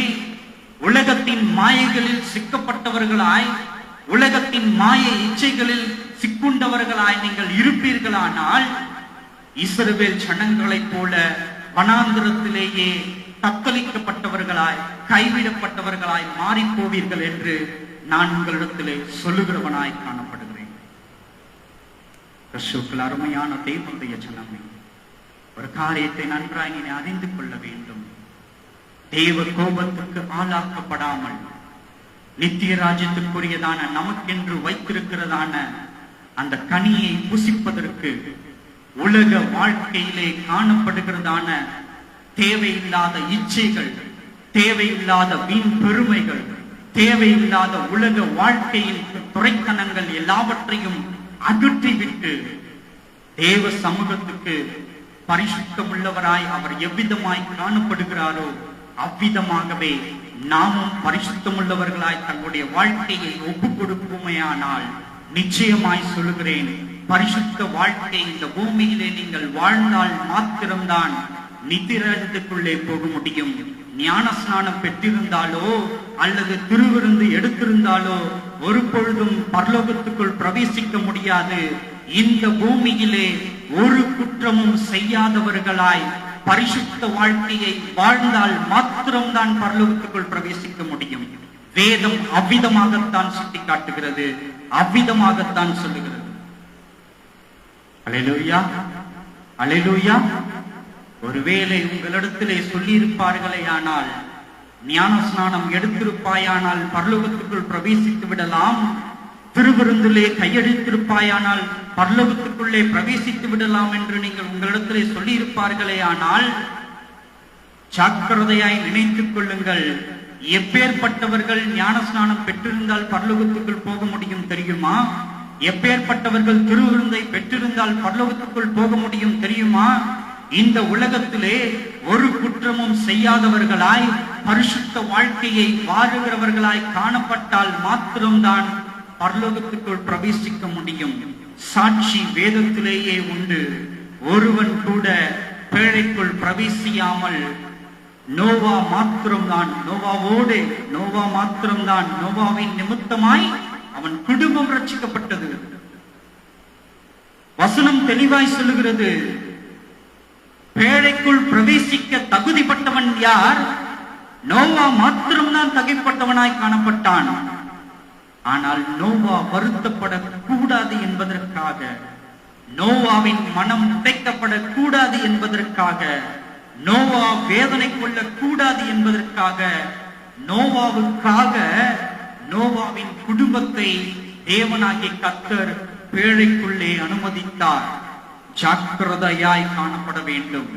உலகத்தின் மாயைகளில் சிக்கப்பட்டவர்களாய், உலகத்தின் மாய இச்சைகளில் சிக்குண்டவர்களாய் நீங்கள் இருப்பீர்களானால், இஸ்ரவேல் ஜனங்களைப் போல வனாந்திரத்திலேயே தத்தளிக்கப்பட்டவர்களாய் கைவிடப்பட்டவர்களாய் மாறி போவீர்கள் என்று நான் உங்களிடத்திலே சொல்லுகிறவனாய் காணப்படுகிறேன். கிறிஸ்துவுக்குள் அருமையான தேவனுடைய ஜனமே, ஒரு காரியத்தை நன்றாய் நீ அறிந்து கொள்ள வேண்டும். தேவ கோபத்துக்கு ஆளாக்கப்படாமல் நித்திய ராஜ்யத்துக்குரியதான நமக்கென்று வைத்திருக்கிறதான அந்த கனியை புசிப்பதற்கு உலக வாழ்க்கையிலே காணப்படுகிறதான தேவையில்லாத இச்சைகள், தேவையில்லாத வீண் பெருமைகள், தேவையில்லாத உலக வாழ்க்கையின் துறைத்தனங்கள் எல்லாவற்றையும் அகற்றிவிட்டு தேவ சமூகத்துக்கு பரிசுத்தம் உள்ளவராய் அவர் எவ்விதமாய் காணப்படுகிறாரோ அவ்விதமாகவே நாமும் பரிசுத்தம் உள்ளவர்களாய் தங்களுடைய வாழ்க்கையை ஒப்பு கொடுப்போமேயானால் நிச்சயமாய் சொல்லுகிறேன், பரிசுத்த வாழ்க்கை இந்த பூமியிலே நீங்கள் வாழ்ந்தால் மாத்திரம்தான் நித்திரத்துக்குள்ளே போக முடியும். ஞான ஸ்நானம் பெற்றிருந்தாலோ அல்லது திருவிருந்து எடுத்திருந்தாலோ ஒரு பொழுதும் பரலோகத்துக்குள் பிரவேசிக்க முடியாது. இந்த பூமியிலே ஒரு குற்றமும் செய்யாதவர்களாய் பரிசுத்த வாழ்க்கையை வாழ்ந்தால் மாத்திரம்தான் பரலோகத்துக்குள் பிரவேசிக்க முடியும். வேதம் அவ்விதமாகத்தான் சுட்டி காட்டுகிறது, அவ்விதமாகத்தான் சொல்லுகிறது. அல்லேலூயா, அல்லேலூயா. ஒருவேளை உங்களிடத்திலே சொல்லி இருப்பார்களே ஆனால், ஞான ஸ்நானம் எடுத்திருப்பாயானால் பரலோகத்துக்குள் பிரவேசித்து விடலாம், திருவிருந்திலே கையெழுத்திருப்பாயானால் பரலோகத்துக்குள்ளே பிரவேசித்து விடலாம் என்று நீங்கள் உங்களிடத்திலே சொல்லி இருப்பார்களே ஆனால், ஜாக்கிரதையாய் நினைத்துக் கொள்ளுங்கள். எப்பேற்பட்டவர்கள் ஞான ஸ்நானம் பெற்றிருந்தால் பரலோகத்துக்குள் போக முடியும் தெரியுமா? எப்பேற்பட்டவர்கள் திருவிருந்தை பெற்றிருந்தால் பரலோகத்துக்குள் போக முடியும் தெரியுமா? இந்த உலகத்திலே ஒரு குற்றமும் செய்யாதவர்களாய் பரிசுத்த வாழ்க்கையை வாழுகிறவர்களாய் காணப்பட்டால் மாத்திரம்தான் பரலோகத்துக்குள் பிரவேசிக்க முடியும். சாட்சி வேதத்திலேயே உண்டு. ஒருவன் கூட பேழைக்குள் பிரவேசியாமல் நோவா மாத்திரம்தான், நோவா மாத்திரம்தான், நோவாவின் நிமித்தமாய் அவன் குடும்பம் ரட்சிக்கப்பட்டது. வசனம் தெளிவாய் சொல்லுகிறது, பேழைக்குள் பிரவேசிக்க தகுதிப்பட்டவன் யார்? நோவா மாத்திரம்தான் தகுதிப்பட்டவனாய் காணப்பட்டான். ஆனால் நோவா வருத்தப்படக்கூடாது என்பதற்காக, நோவாவின் மனம் உடைக்கப்படக்கூடாது என்பதற்காக, நோவா வேதனை கொள்ளக்கூடாது என்பதற்காக, நோவாவுக்காக நோவாவின் குடும்பத்தை தேவனாகிய கர்த்தர் பேழைக்குள்ளே அனுமதித்தார். ஜாக்கிரதையாய் காணப்பட வேண்டும்.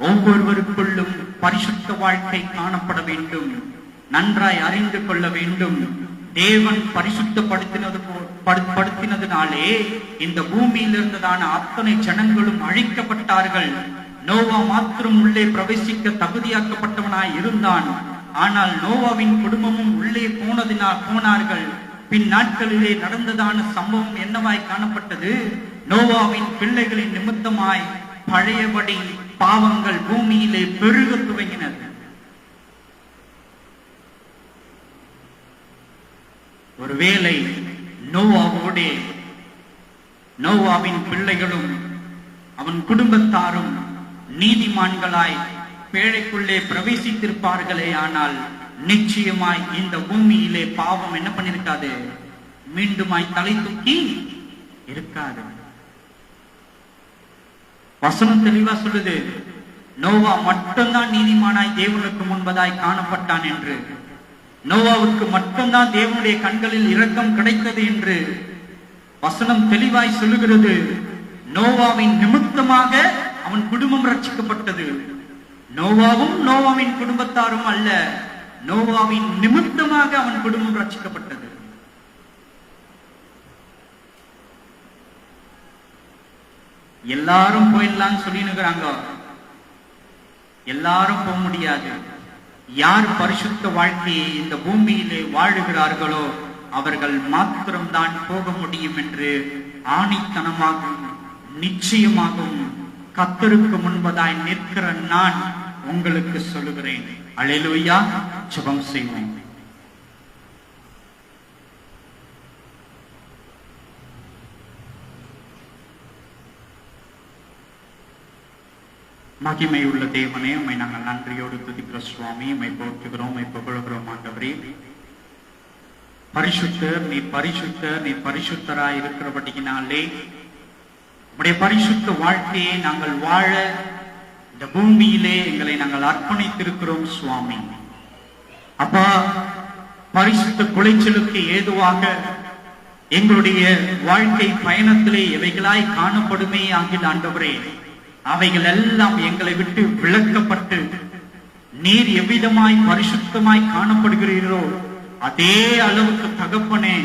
ஒவ்வொருவருக்குள்ளும் பரிசுத்த வாழ்க்கை காணப்பட வேண்டும். நன்றாய் அறிந்து கொள்ள வேண்டும். தேவன் பரிசுத்தப்படுத்தினதுனாலே இந்த பூமியில் இருந்ததான அத்தனை ஜனங்களும் அழிக்கப்பட்டார்கள். நோவா மாத்திரம் உள்ளே பிரவேசிக்க தகுதியாக்கப்பட்டவனாய் இருந்தான். ஆனால் நோவாவின் குடும்பமும் உள்ளே போனார்கள். பின் நாட்களிலே நடந்ததான சம்பவம் என்னவாய் காணப்பட்டது? நோவாவின் பிள்ளைகளின் நிமித்தமாய் பழையபடி பாவங்கள் பூமியிலே பெருக துவங்கினது. ஒருவேளை நோவாவோடே நோவாவின் பிள்ளைகளும் அவன் குடும்பத்தாரும் நீதிமான்களாய் பேழைக்குள்ளே பிரவேசித்திருப்பார்களே ஆனால் நிச்சயமாய் இந்த பூமியிலே பாவம் என்ன பண்ணிருக்காது? மீண்டுமாய் தலை தூக்கி இருக்காது. வசனம் தெளிவா சொல்லுது, நோவா மட்டும்தான் நீதிமானாய் தேவனுக்கு முன்பதாய் காணப்பட்டான் என்று. நோவாவுக்கு மட்டும்தான் தேவனுடைய கண்களில் இரக்கம் கிடைத்தது என்று வசனம் தெளிவாய் சொல்லுகிறது. நோவாவின் நிமித்தமாக அவன் குடும்பம் ரட்சிக்கப்பட்டது. நோவாவும் நோவாவின் குடும்பத்தாரும் அல்ல, நோவாவின் நிமித்தமாக அவன் குடும்பம் ரட்சிக்கப்பட்டது. எல்லாரும் போயிடலாம்னு சொல்லினுக்கிறாங்க. எல்லாரும் போக முடியாது. யார் பரிசுத்த வாழ்க்கையை இந்த பூமியிலே வாழுகிறார்களோ அவர்கள் மாத்திரம்தான் போக முடியும் என்று ஆணித்தனமாகவும் நிச்சயமாகவும் கர்த்தருக்கு முன்பதாய் நிற்கிற நான் உங்களுக்கு சொல்லுகிறேன். அல்லேலூயா. ஜெபம் செய்வோம். மகிமை உள்ள தேவனே, உம்மை நாங்கள் நன்றியோடு துதிக்கிற சுவாமி. உம்மை போற்றுகிறோம், உம்மை புகழுகிறோம். ஆண்டவரே பரிசுத்தர், நீர் பரிசுத்தர், நீர் பரிசுத்தராய் இருக்கிறபடியினாலே உம்முடைய பரிசுத்த வாழ்க்கையை நாங்கள் வாழ இந்த பூமியிலே எங்களை நாங்கள் அர்ப்பணித்திருக்கிறோம் சுவாமி. அப்பா, பரிசுத்த குலைச்சலுக்கு ஏதுவாக எங்களுடைய வாழ்க்கை பயணத்திலே எவைகளாய் காணப்படுமே ஆகிய ஆண்டவரே, அவைகள் எல்லாம் எங்களை விட்டு விலக்கப்பட்டு நீர் எவ்விதமாய் பரிசுத்தமாய் காணப்படுகிறீரோ அதே அளவுக்கு தகப்பனே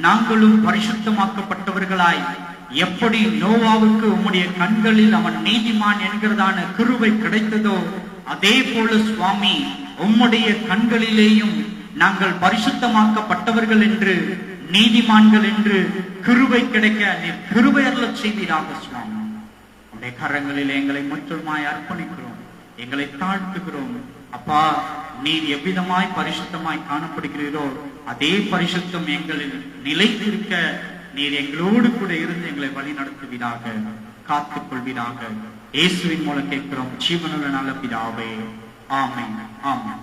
நாங்களும் பரிசுத்தமாக்கப்பட்டவர்களாய், எப்படி நோவாவுக்கு உம்முடைய கண்களில் அவன் நீதிமான் என்கிறதான கிருபை கிடைத்ததோ அதே போல சுவாமி உம்முடைய கண்களிலேயும் நாங்கள் பரிசுத்தமாக்கப்பட்டவர்கள் என்று, நீதிமான்கள் என்று கிருபை கிடைக்க நீர் கிருபை அருளச் செய்வீராக சுவாமி. உடைய கரங்களில் எங்களை முற்றுமாய் அர்ப்பணிக்கிறோம், எங்களை தாழ்த்துகிறோம். அப்பா, நீர் எவ்விதமாய் பரிசுத்தமாய் காணப்படுகிறீரோ அதே பரிசுத்தம் எங்களில் நிலைத்திருக்க நீர் எங்களோடு கூட இருந்து எங்களை வழி நடத்துவீராக, காத்துக் கொள்வீராக. இயேசுவின் மூலம் கேட்கிறோம் ஜீவனுள்ள நல்ல பிதாவே. ஆமென், ஆமென்.